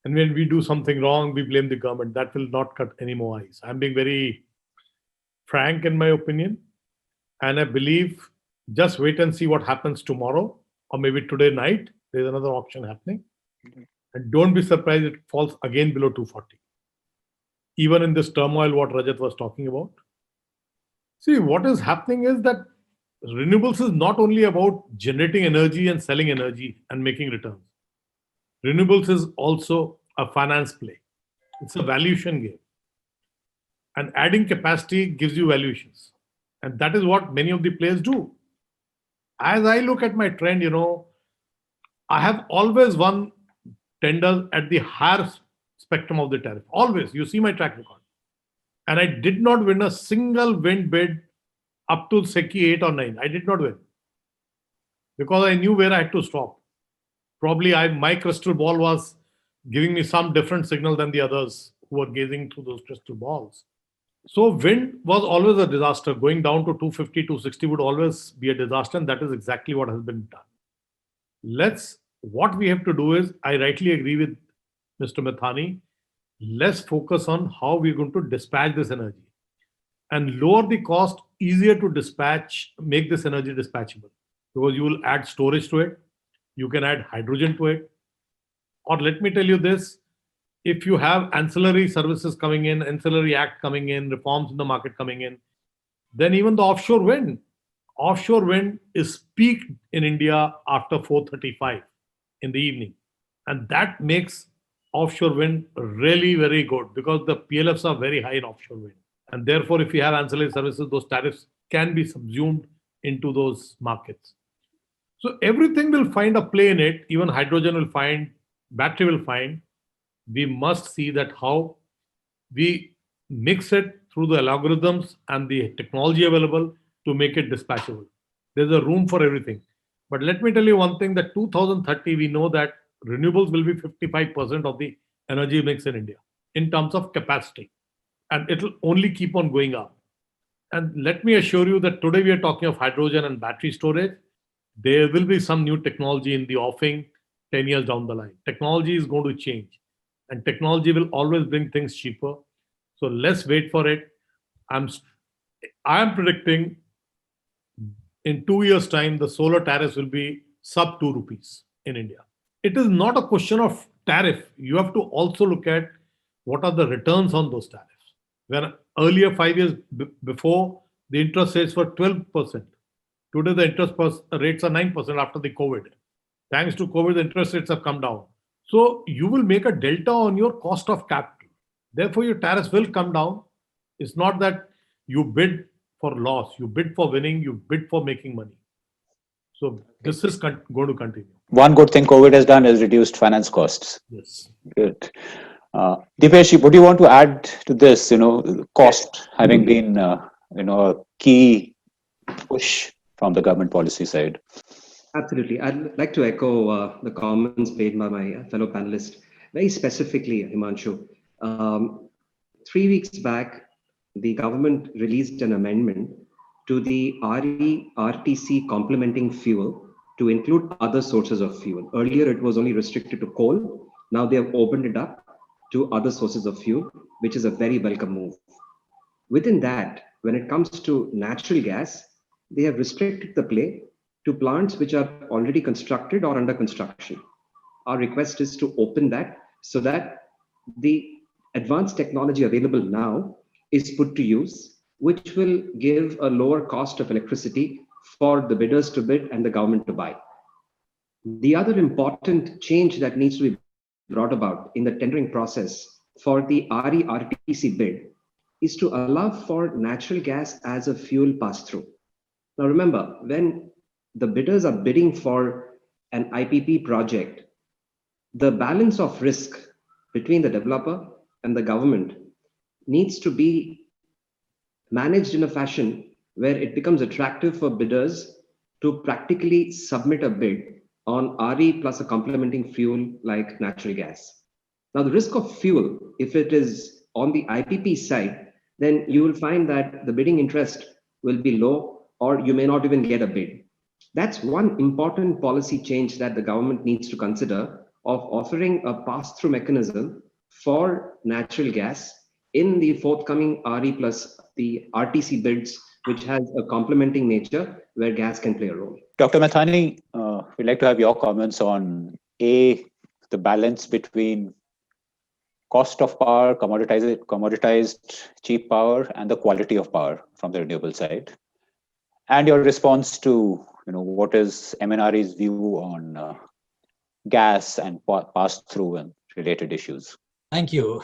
And when we do something wrong, we blame the government. That will not cut any more eyes. I'm being very frank in my opinion. And I believe just wait and see what happens tomorrow, or maybe today night. There's another auction happening. And don't be surprised if it falls again below 240. Even in this turmoil, what Rajat was talking about. See, what is happening is that renewables is not only about generating energy and selling energy and making returns. Renewables is also a finance play. It's a valuation game. And adding capacity gives you valuations. And that is what many of the players do. As I look at my trend, I have always won tenders at the higher spectrum of the tariff. Always. You see my track record. And I did not win a single wind bid up to SECI 8 or 9. I did not win. Because I knew where I had to stop. Probably my crystal ball was giving me some different signal than the others who were gazing through those crystal balls. So wind was always a disaster. Going down to 250, 260 would always be a disaster. And that is exactly what has been done. What we have to do is, I rightly agree with Mr. Maithani, let's focus on how we're going to dispatch this energy and lower the cost, easier to dispatch, make this energy dispatchable. Because you will add storage to it, you can add hydrogen to it. Or let me tell you this, if you have ancillary services coming in, ancillary act coming in, reforms in the market coming in, then even the offshore wind is peaked in India after 4:35 in the evening. And that makes offshore wind really very good because the PLFs are very high in offshore wind. And therefore, if you have ancillary services, those tariffs can be subsumed into those markets. So everything will find a play in it. Even hydrogen will find, battery will find. We must see that how we mix it through the algorithms and the technology available to make it dispatchable. There's a room for everything. But let me tell you one thing, that 2030, we know that renewables will be 55% of the energy mix in India in terms of capacity. And it will only keep on going up. And let me assure you that today we are talking of hydrogen and battery storage. There will be some new technology in the offing 10 years down the line. Technology is going to change. And technology will always bring things cheaper. So let's wait for it. I am predicting in 2 years' time, the solar tariffs will be sub 2 rupees in India. It is not a question of tariff. You have to also look at what are the returns on those tariffs. When earlier, 5 years before, the interest rates were 12%. Today, the interest rates are 9% after the COVID. Thanks to COVID, the interest rates have come down. So you will make a delta on your cost of capital. Therefore, your tariffs will come down. It's not that you bid for loss. You bid for winning. You bid for making money. So this is going to continue. One good thing COVID has done is reduced finance costs. Yes. Good. Dipesh, what do you want to add to this? Cost having been, a key push from the government policy side. Absolutely. I'd like to echo the comments made by my fellow panelists. Very specifically, Himanshu, 3 weeks back, the government released an amendment to the RE-RTC complementing fuel to include other sources of fuel. Earlier, it was only restricted to coal. Now they have opened it up to other sources of fuel, which is a very welcome move. Within that, when it comes to natural gas, they have restricted the play to plants which are already constructed or under construction. Our request is to open that so that the advanced technology available now is put to use, which will give a lower cost of electricity for the bidders to bid and the government to buy. The other important change that needs to be brought about in the tendering process for the RE-RTC bid is to allow for natural gas as a fuel pass-through. Now remember, when the bidders are bidding for an IPP project, the balance of risk between the developer and the government needs to be managed in a fashion where it becomes attractive for bidders to practically submit a bid on RE plus a complementing fuel like natural gas. Now, the risk of fuel, if it is on the IPP side, then you will find that the bidding interest will be low, or you may not even get a bid. That's one important policy change that the government needs to consider, of offering a pass-through mechanism for natural gas in the forthcoming RE plus the RTC bids, which has a complementing nature where gas can play a role. Dr. Mathani, we'd like to have your comments on the balance between cost of power, commoditized cheap power, and the quality of power from the renewable side, and your response to what is MNRE's view on gas and pass-through and related issues. Thank you.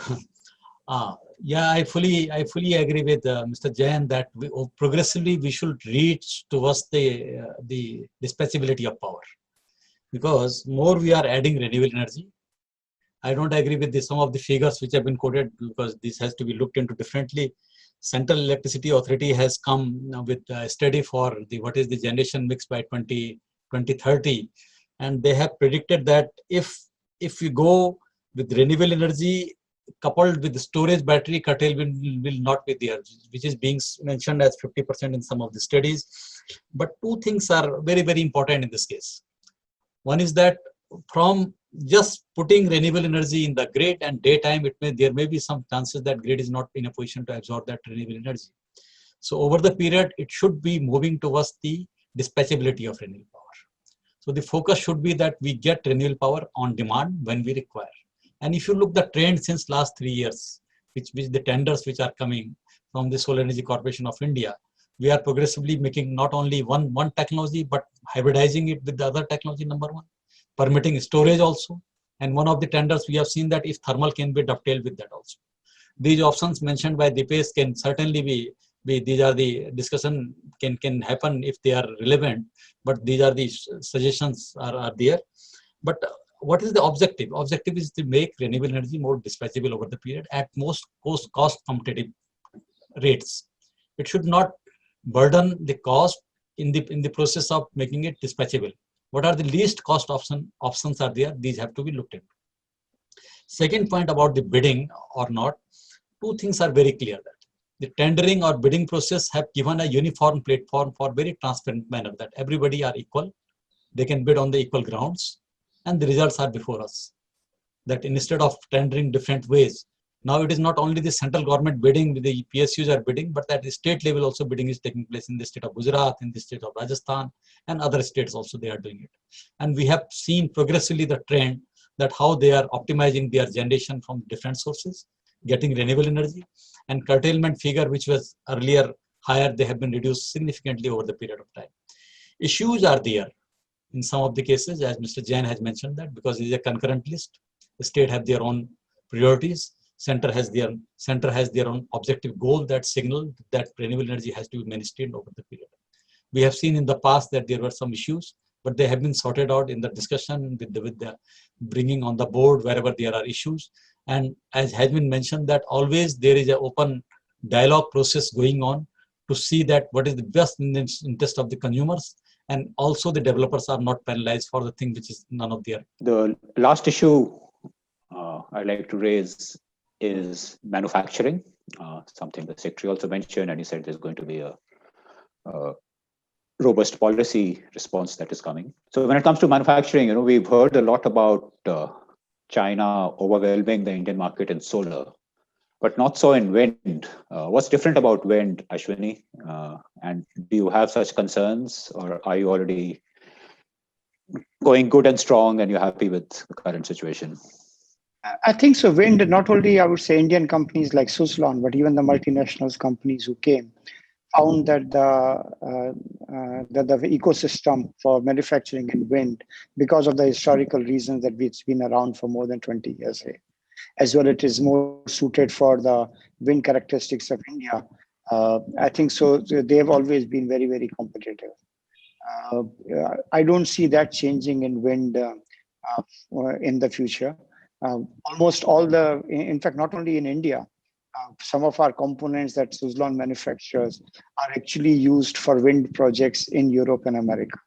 Yeah, I fully agree with Mr. Jain that progressively we should reach towards the dispatchability of power, because more we are adding renewable energy. I don't agree with some of the figures which have been quoted, because this has to be looked into differently. Central Electricity Authority has come with a study for what is the generation mix by 2030, and they have predicted that if we go with renewable energy coupled with the storage battery, curtailment will not be there, which is being mentioned as 50% in some of the studies. But two things are very, very important in this case. One is that from just putting renewable energy in the grid and daytime, there may be some chances that grid is not in a position to absorb that renewable energy. So over the period, it should be moving towards the dispatchability of renewable power. So the focus should be that we get renewable power on demand when we require. And if you look the trend since last 3 years, which the tenders which are coming from the Solar Energy Corporation of India, we are progressively making not only one technology, but hybridizing it with the other technology, number one, permitting storage also. And one of the tenders we have seen that if thermal can be dovetailed with that also. These options mentioned by Dipesh can certainly be these are the discussion can happen if they are relevant, but these are the suggestions are there. But what is the objective? Objective is to make renewable energy more dispatchable over the period at most cost competitive rates. It should not burden the cost in the process of making it dispatchable. What are the least cost options are there? These have to be looked at. Second point about the bidding or not, two things are very clear that the tendering or bidding process have given a uniform platform for very transparent manner that everybody are equal. They can bid on the equal grounds, and the results are before us. That instead of tendering different ways, now it is not only the central government bidding, the PSUs are bidding, but at the state level also bidding is taking place in the state of Gujarat, in the state of Rajasthan, and other states also they are doing it. And we have seen progressively the trend that how they are optimizing their generation from different sources, getting renewable energy, and curtailment figure, which was earlier higher, they have been reduced significantly over the period of time. Issues are there in some of the cases, as Mr. Jain has mentioned that, because it is a concurrent list, the state have their own priorities, center has their own objective goal that signal that renewable energy has to be maintained over the period. We have seen in the past that there were some issues, but they have been sorted out in the discussion with the bringing on the board wherever there are issues. And as has been mentioned that always there is an open dialogue process going on to see that what is the best interest of the consumers, and also the developers are not penalized for the thing which is none of their. The last issue I'd like to raise is manufacturing, something the Secretary also mentioned, and he said there's going to be a robust policy response that is coming. So when it comes to manufacturing, we've heard a lot about China overwhelming the Indian market in solar, but not so in wind. What's different about wind, Ashwini? And do you have such concerns, or are you already going good and strong and you're happy with the current situation? I think so. Wind, not only I would say Indian companies like Suzlon, but even the multinationals companies who came, found that the ecosystem for manufacturing in wind, because of the historical reasons that it's been around for more than 20 years, as well it is more suited for the wind characteristics of India. I think so. They have always been very, very competitive. I don't see that changing in wind in the future. Almost all in fact, not only in India, some of our components that Suzlon manufactures are actually used for wind projects in Europe and America.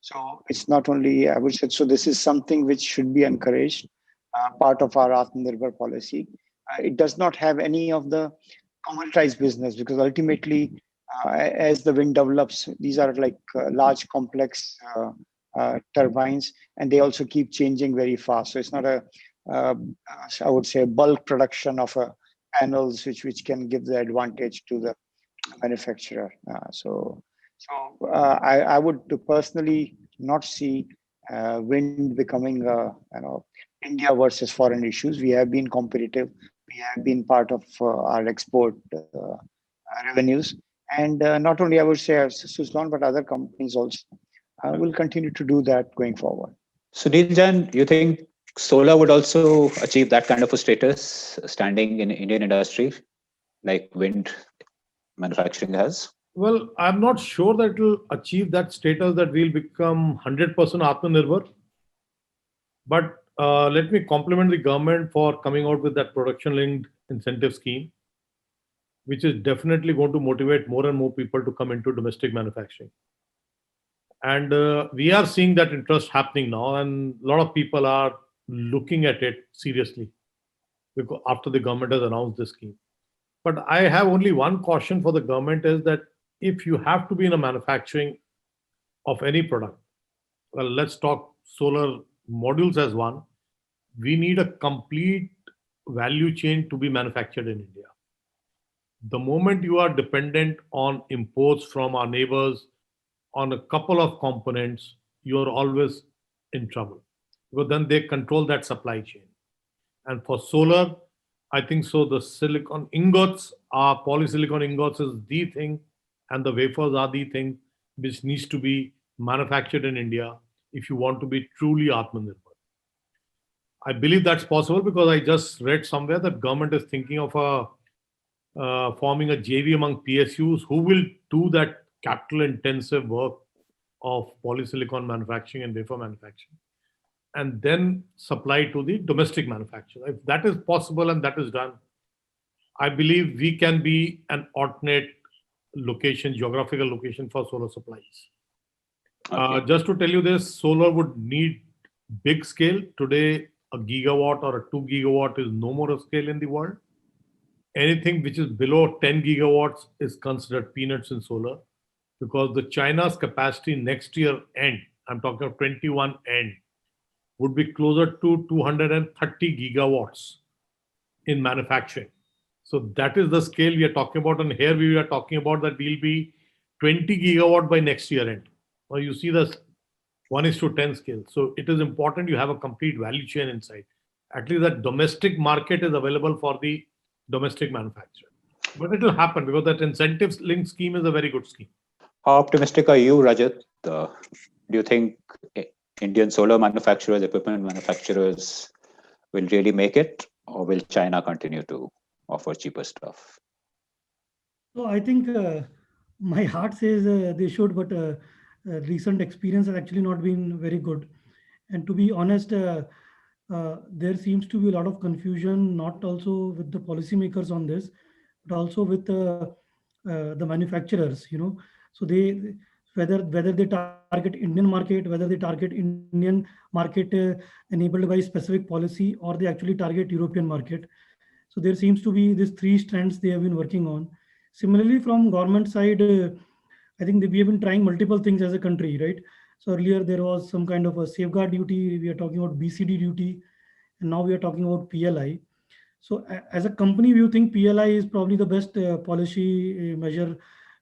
So it's not only, I would say, so this is something which should be encouraged, part of our Atmanirbhar policy. It does not have any of the commoditized business, because ultimately, as the wind develops, these are like large complex turbines, and they also keep changing very fast. So it's not I would say, bulk production of panels which can give the advantage to the manufacturer. I would personally not see wind becoming India versus foreign issues. We have been competitive. We have been part of our export revenues, and not only I would say Suzlon, but other companies also will continue to do that going forward. Sunil Jan, you think solar would also achieve that kind of a status standing in Indian industry like wind manufacturing has? Well, I'm not sure that it will achieve that status that we'll become 100% Atmanirbhar. But let me compliment the government for coming out with that production-linked incentive scheme, which is definitely going to motivate more and more people to come into domestic manufacturing. And we are seeing that interest happening now, and a lot of people are looking at it seriously because after the government has announced this scheme. But I have only one caution for the government is that if you have to be in a manufacturing of any product, well, let's talk solar modules as one, we need a complete value chain to be manufactured in India. The moment you are dependent on imports from our neighbors on a couple of components, you are always in trouble, because then they control that supply chain. And for solar, I think so the silicon ingots, polysilicon ingots is the thing, and the wafers are the thing which needs to be manufactured in India if you want to be truly Atmanirbhar. I believe that's possible because I just read somewhere that government is thinking of forming a JV among PSUs who will do that capital intensive work of polysilicon manufacturing and wafer manufacturing, and then supply to the domestic manufacturer. If that is possible and that is done, I believe we can be an alternate location, geographical location for solar supplies. Okay. Just to tell you this, solar would need big scale. Today, a gigawatt or a 2 gigawatt is no more a scale in the world. Anything which is below 10 gigawatts is considered peanuts in solar, because the China's capacity next year end, I'm talking of 21 end, would be closer to 230 gigawatts in manufacturing. So that is the scale we are talking about. And here we are talking about that we'll be 20 gigawatt by next year end. Now you see this 1:10 scale. So it is important you have a complete value chain inside. At least that domestic market is available for the domestic manufacturer. But it will happen because that incentives linked scheme is a very good scheme. How optimistic are you, Rajat? Do you think Indian solar manufacturers, equipment manufacturers will really make it, or will China continue to offer cheaper stuff? So I think my heart says they should, but recent experience has actually not been very good. And to be honest, there seems to be a lot of confusion, not also with the policymakers on this, but also with the manufacturers. So whether they target Indian market, whether they target Indian market enabled by specific policy, or they actually target European market. So there seems to be these three strands they have been working on. Similarly, from government side, I think that we have been trying multiple things as a country, right? So earlier there was some kind of a safeguard duty. We are talking about BCD duty, and now we are talking about PLI. So as a company, you think PLI is probably the best policy measure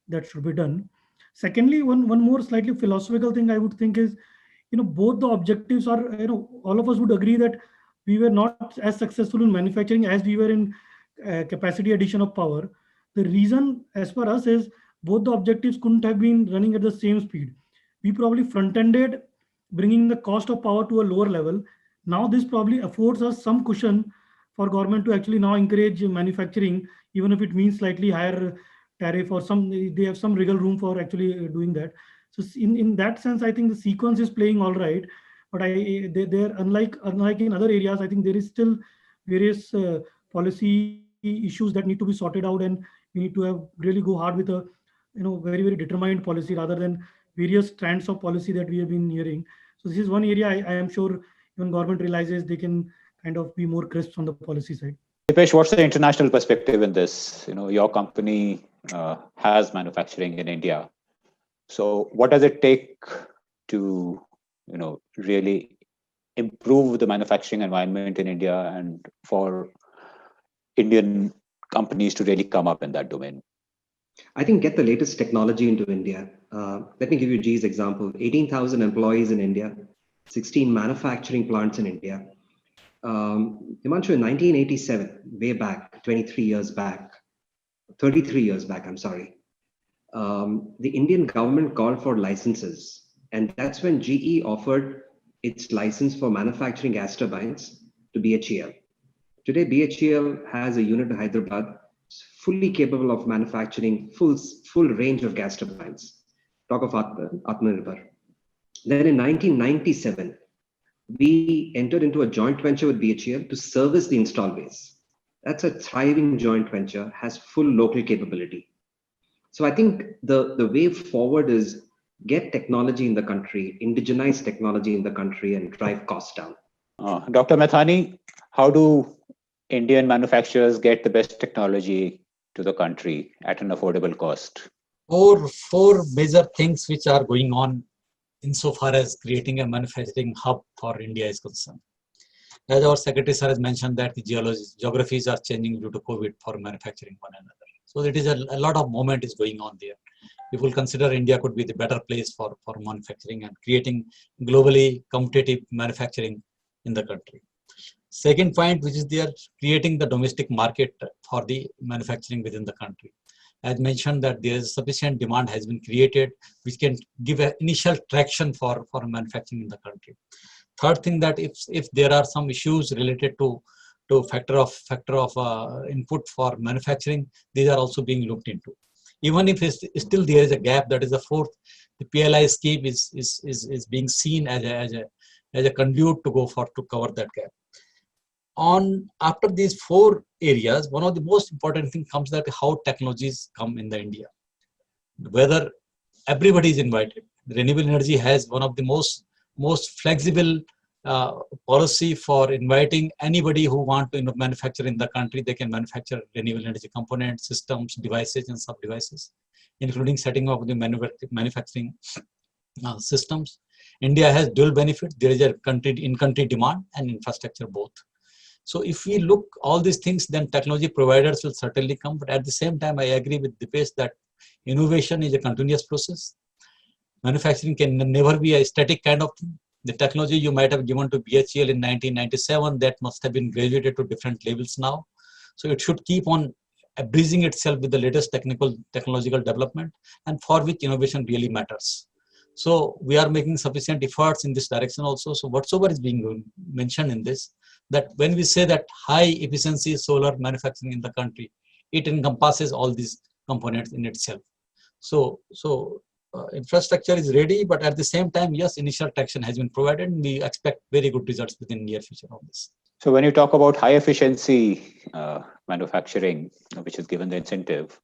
that should be done. Secondly, one more slightly philosophical thing I would think is, both the objectives are, all of us would agree that we were not as successful in manufacturing as we were in capacity addition of power. The reason, as per us, is both the objectives couldn't have been running at the same speed. We probably front-ended bringing the cost of power to a lower level. Now this probably affords us some cushion for government to actually now encourage manufacturing, even if it means slightly higher tariff or some, they have some wriggle room for actually doing that. So in that sense, I think the sequence is playing all right, but they're unlike in other areas. I think there is still various policy issues that need to be sorted out, and we need to have really go hard with a very very determined policy rather than various strands of policy that we have been hearing. So this is one area I am sure even government realizes they can kind of be more crisp on the policy side. Dipesh, what's the international perspective in this? Your company has manufacturing in India. So what does it take to, really improve the manufacturing environment in India and for Indian companies to really come up in that domain? I think get the latest technology into India. Let me give you GE's example. 18,000 employees in India, 16 manufacturing plants in India. Himanshu, in 1987, way back, 33 years back, I'm sorry, the Indian government called for licenses. And that's when GE offered its license for manufacturing gas turbines to BHEL. Today, BHEL has a unit in Hyderabad, fully capable of manufacturing full range of gas turbines. Talk of Atmanirbhar. Then in 1997, we entered into a joint venture with BHEL to service the install base. That's a thriving joint venture, has full local capability. So I think the way forward is get technology in the country, indigenize technology in the country, and drive costs down. Dr. Methani, how do Indian manufacturers get the best technology to the country at an affordable cost? Four major things which are going on insofar as creating a manufacturing hub for India is concerned. As our Secretary Sir has mentioned that the geographies are changing due to COVID for manufacturing one another. So it is a lot of movement is going on there. People consider India could be the better place for manufacturing and creating globally competitive manufacturing in the country. Second point, which is they are creating the domestic market for the manufacturing within the country. As mentioned that there is sufficient demand has been created, which can give an initial traction for manufacturing in the country. Third thing that if there are some issues related to factor of input for manufacturing, these are also being looked into. Even if still there is a gap, that is the fourth, the PLI scheme is being seen as a conduit to cover that gap. After these four areas, one of the most important thing comes that how technologies come in the India. Whether everybody is invited. Renewable energy has one of the most flexible policy for inviting anybody who want to manufacture in the country. They can manufacture renewable energy components, systems, devices, and sub-devices, including setting up the manufacturing systems. India has dual benefit. There is a in-country demand and infrastructure both. So if we look all these things, then technology providers will certainly come. But at the same time, I agree with Dipesh that innovation is a continuous process. Manufacturing can never be a static kind of thing. The technology you might have given to BHEL in 1997, that must have been graduated to different levels now. So it should keep on breezing itself with the latest technological development, and for which innovation really matters. So we are making sufficient efforts in this direction also. So whatsoever is being mentioned in this, that when we say that high efficiency solar manufacturing in the country, it encompasses all these components in itself. So infrastructure is ready, but at the same time, yes, initial traction has been provided, and we expect very good results within near future on this. So when you talk about high efficiency manufacturing, which is given the incentive,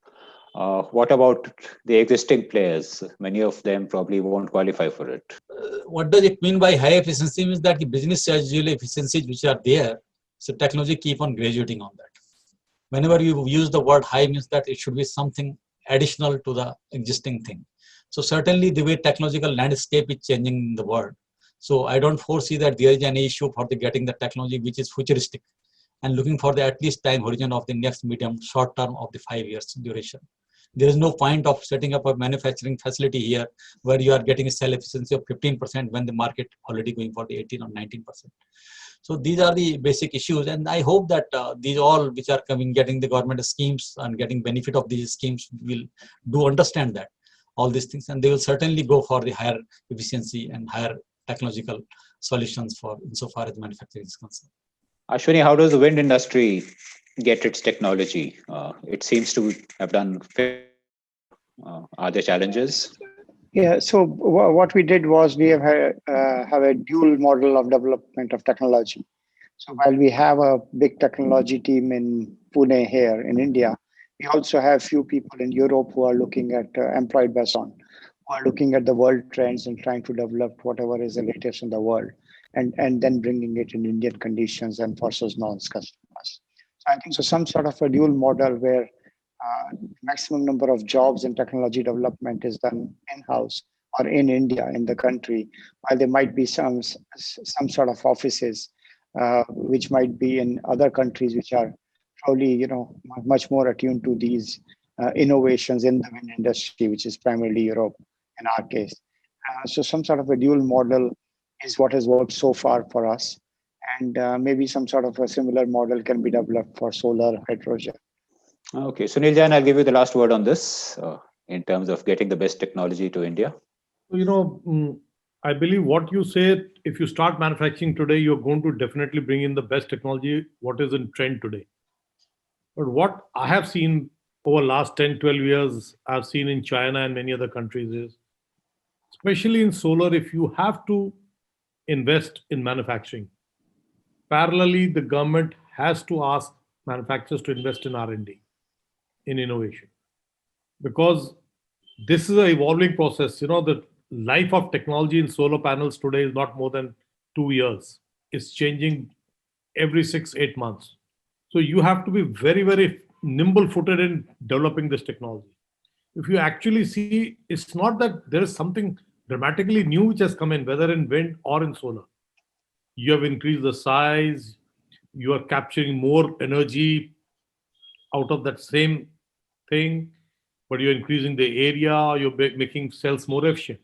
what about the existing players? Many of them probably won't qualify for it. What does it mean by high efficiency? Means that the business as usual efficiencies which are there, so technology keep on graduating on that. Whenever you use the word high means that it should be something additional to the existing thing. So certainly the way technological landscape is changing in the world. So I don't foresee that there is any issue for the getting the technology which is futuristic and looking for the at least time horizon of the next medium short term of the 5 years duration. There is no point of setting up a manufacturing facility here where you are getting a cell efficiency of 15% when the market already going for the 18 or 19%. So these are the basic issues, and I hope that these all which are coming, getting the government schemes and getting benefit of these schemes will do understand that all these things, and they will certainly go for the higher efficiency and higher technological solutions for insofar as manufacturing is concerned. Ashwini, how does the wind industry get its technology? It seems to have done. Are there challenges? Yeah, so what we did was we have a dual model of development of technology. So while we have a big technology team in Pune here in India, we also have few people in Europe who are looking at employed by Son, who are looking at the world trends and trying to develop whatever is the latest in the world, and then bringing it in Indian conditions and for Suzlon's customers. So I think so some sort of a dual model where maximum number of jobs in technology development is done in-house or in India, in the country, while there might be some sort of offices which might be in other countries which are probably much more attuned to these innovations in the wind industry, which is primarily Europe in our case. So some sort of a dual model is what has worked so far for us, and maybe some sort of a similar model can be developed for solar hydrogen. Okay, Sunil Jan, I'll give you the last word on this in terms of getting the best technology to India. I believe what you say, if you start manufacturing today, you're going to definitely bring in the best technology, what is in trend today. But what I have seen over last 10, 12 years, I've seen in China and many other countries is, especially in solar, if you have to invest in manufacturing, parallelly, the government has to ask manufacturers to invest in R&D, in innovation. Because this is an evolving process. The life of technology in solar panels today is not more than 2 years. It's changing every 6-8 months. So you have to be very, very nimble-footed in developing this technology. If you actually see, it's not that there is something dramatically new which has come in, whether in wind or in solar. You have increased the size, you are capturing more energy out of that same thing, but you're increasing the area, you're making cells more efficient.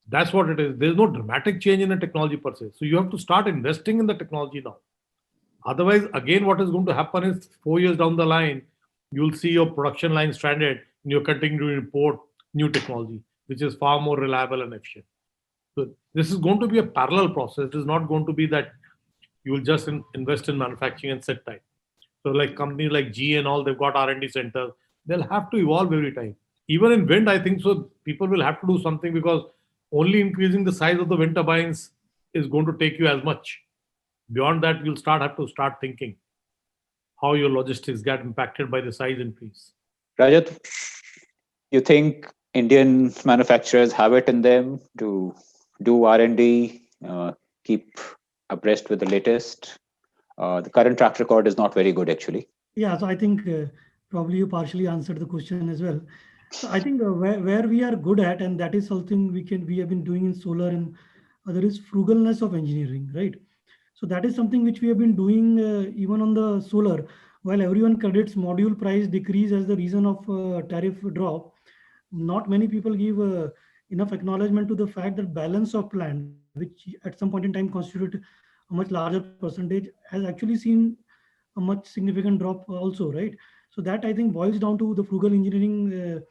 That's what it is. There's no dramatic change in the technology per se. So you have to start investing in the technology now. Otherwise, again, what is going to happen is 4 years down the line, you'll see your production line stranded and you're continuing to import new technology, which is far more reliable and efficient. So this is going to be a parallel process. It is not going to be that you will just invest in manufacturing and sit tight. So like companies like GE and all, they've got R&D centers. They'll have to evolve every time. Even in wind, I think so people will have to do something, because only increasing the size of the wind turbines is going to take you as much. Beyond that, you'll have to start thinking how your logistics get impacted by the size increase. Rajat, you think Indian manufacturers have it in them to do R&D, keep abreast with the latest? The current track record is not very good, actually. Yeah, so I think probably you partially answered the question as well. So I think where we are good at, and that is something we have been doing in solar, and there is frugalness of engineering, right? So that is something which we have been doing even on the solar. While everyone credits module price decrease as the reason of tariff drop, not many people give enough acknowledgement to the fact that balance of plant, which at some point in time constituted a much larger percentage, has actually seen a much significant drop also, right? So that I think boils down to the frugal engineering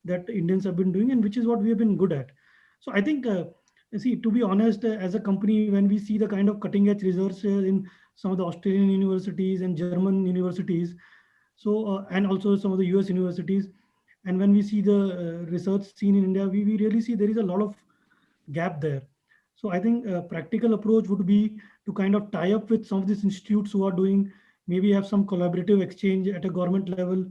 that Indians have been doing, and which is what we have been good at. So I think, see, to be honest, as a company, when we see the kind of cutting edge research in some of the Australian universities and German universities, so and also some of the US universities, and when we see the research seen in India, we really see there is a lot of gap there. So I think a practical approach would be to kind of tie up with some of these institutes who are doing, maybe have some collaborative exchange at a government level.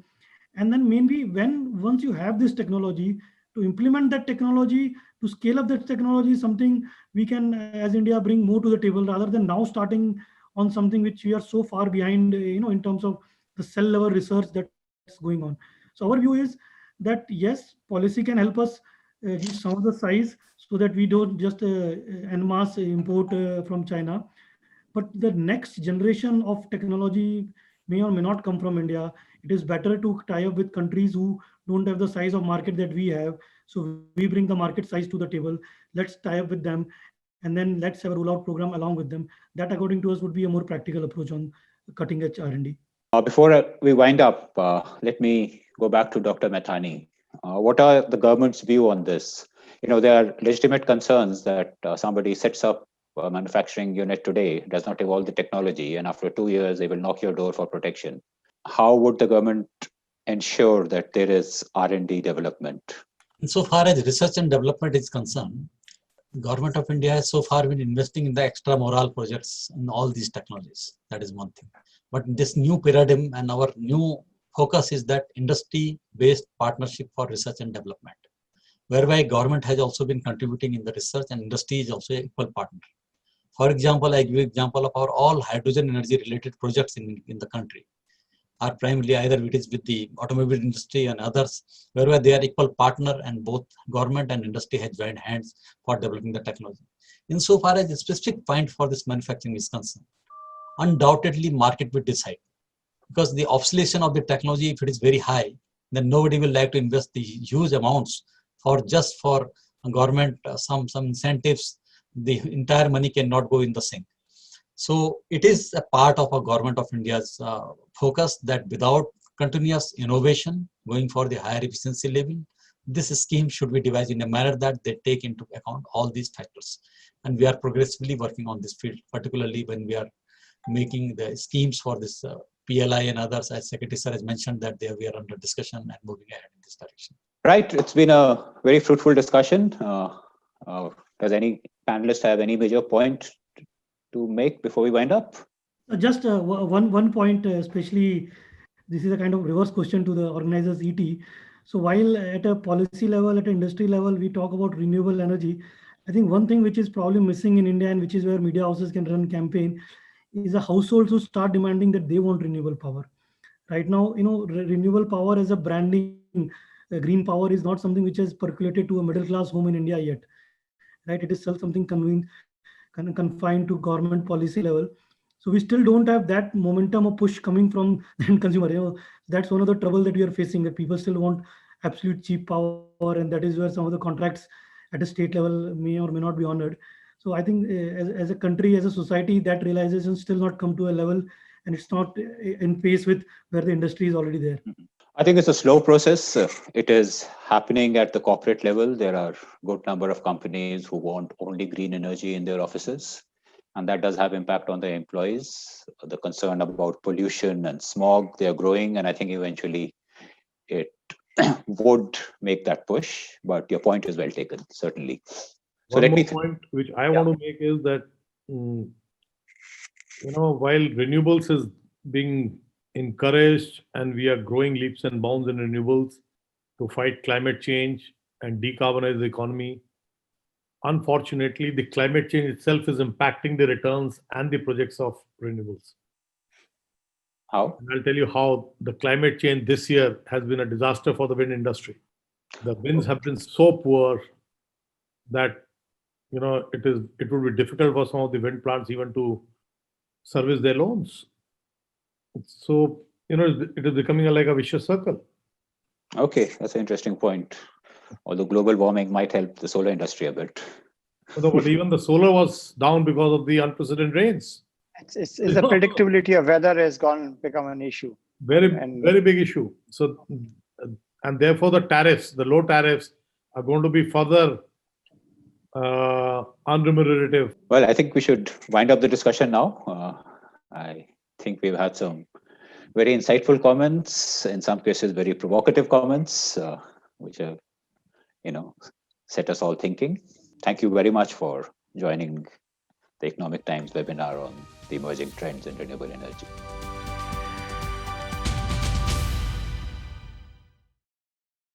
And then maybe once you have this technology, to implement that technology, to scale up that technology, something we can, as India, bring more to the table, rather than now starting on something which we are so far behind, in terms of the the cell level research that's going on. So our view is that yes, policy can help us reach some of the size so that we don't just en masse import from China. But the next generation of technology may or may not come from India. It is better to tie up with countries who don't have the size of market that we have. So we bring the market size to the table. Let's tie up with them, and then let's have a rollout program along with them. That, according to us, would be a more practical approach on cutting edge R&D. Before we wind up, let me go back to Dr. Methani. What are the government's view on this? There are legitimate concerns that somebody sets up a manufacturing unit today, does not evolve the technology, and after 2 years, they will knock your door for protection. How would the government ensure that there is R&D development? Insofar as research and development is concerned, the government of India has so far been investing in the extra moral projects in all these technologies. That is one thing. But this new paradigm and our new focus is that industry-based partnership for research and development, whereby government has also been contributing in the research and industry is also an equal partner. For example, I give you example of our all hydrogen energy related projects in the country are primarily either it is with the automobile industry and others, whereby they are equal partner and both government and industry has joined hands for developing the technology. Insofar as the specific point for this manufacturing is concerned, undoubtedly market will decide, because the oscillation of the technology, if it is very high, then nobody will like to invest the huge amounts for government some incentives. The entire money cannot go in the sink. So it is a part of a government of India's focus that without continuous innovation going for the higher efficiency level, this scheme should be devised in a manner that they take into account all these factors. And we are progressively working on this field, particularly when we are making the schemes for this PLI and others, as Secretary Sir has mentioned, that we are under discussion and moving ahead in this direction. Right. It's been a very fruitful discussion. Does any panelist have any major point to make before we wind up? Just one point, especially this is a kind of reverse question to the organizers ET. So while at a policy level, at an industry level, we talk about renewable energy, I think one thing which is probably missing in India and which is where media houses can run campaign is the households who start demanding that they want renewable power. Right now, renewable power as a branding, green power is not something which has percolated to a middle class home in India yet. Right? It is still something confined to government policy level. So we still don't have that momentum or push coming from the end consumer. That's one of the trouble that we are facing, that people still want absolute cheap power, and that is where some of the contracts at a state level may or may not be honored. So I think as a country, as a society, that realization still not come to a level, and it's not in pace with where the industry is already there. I think it's a slow process. It is happening at the corporate level. There are a good number of companies who want only green energy in their offices, and that does have impact on their employees. The concern about pollution and smog, they are growing, and I think eventually it would make that push. But your point is well taken, certainly. So one more point which I want to make is that while renewables is being encouraged and we are growing leaps and bounds in renewables to fight climate change and decarbonize the economy, unfortunately, the climate change itself is impacting the returns and the projects of renewables. How? And I'll tell you how the climate change this year has been a disaster for the wind industry. The winds have been so poor that it would be difficult for some of the wind plants even to service their loans. So, it is becoming like a vicious circle. Okay, that's an interesting point. Although global warming might help the solar industry a bit. But even the solar was down because of the unprecedented rains. It's the predictability of weather has become an issue. Very big issue. So, and therefore the low tariffs are going to be further unremunerative. Well, I think we should wind up the discussion now. I think we've had some very insightful comments, in some cases very provocative comments, which have, set us all thinking. Thank you very much for joining the Economic Times webinar on the emerging trends in renewable energy.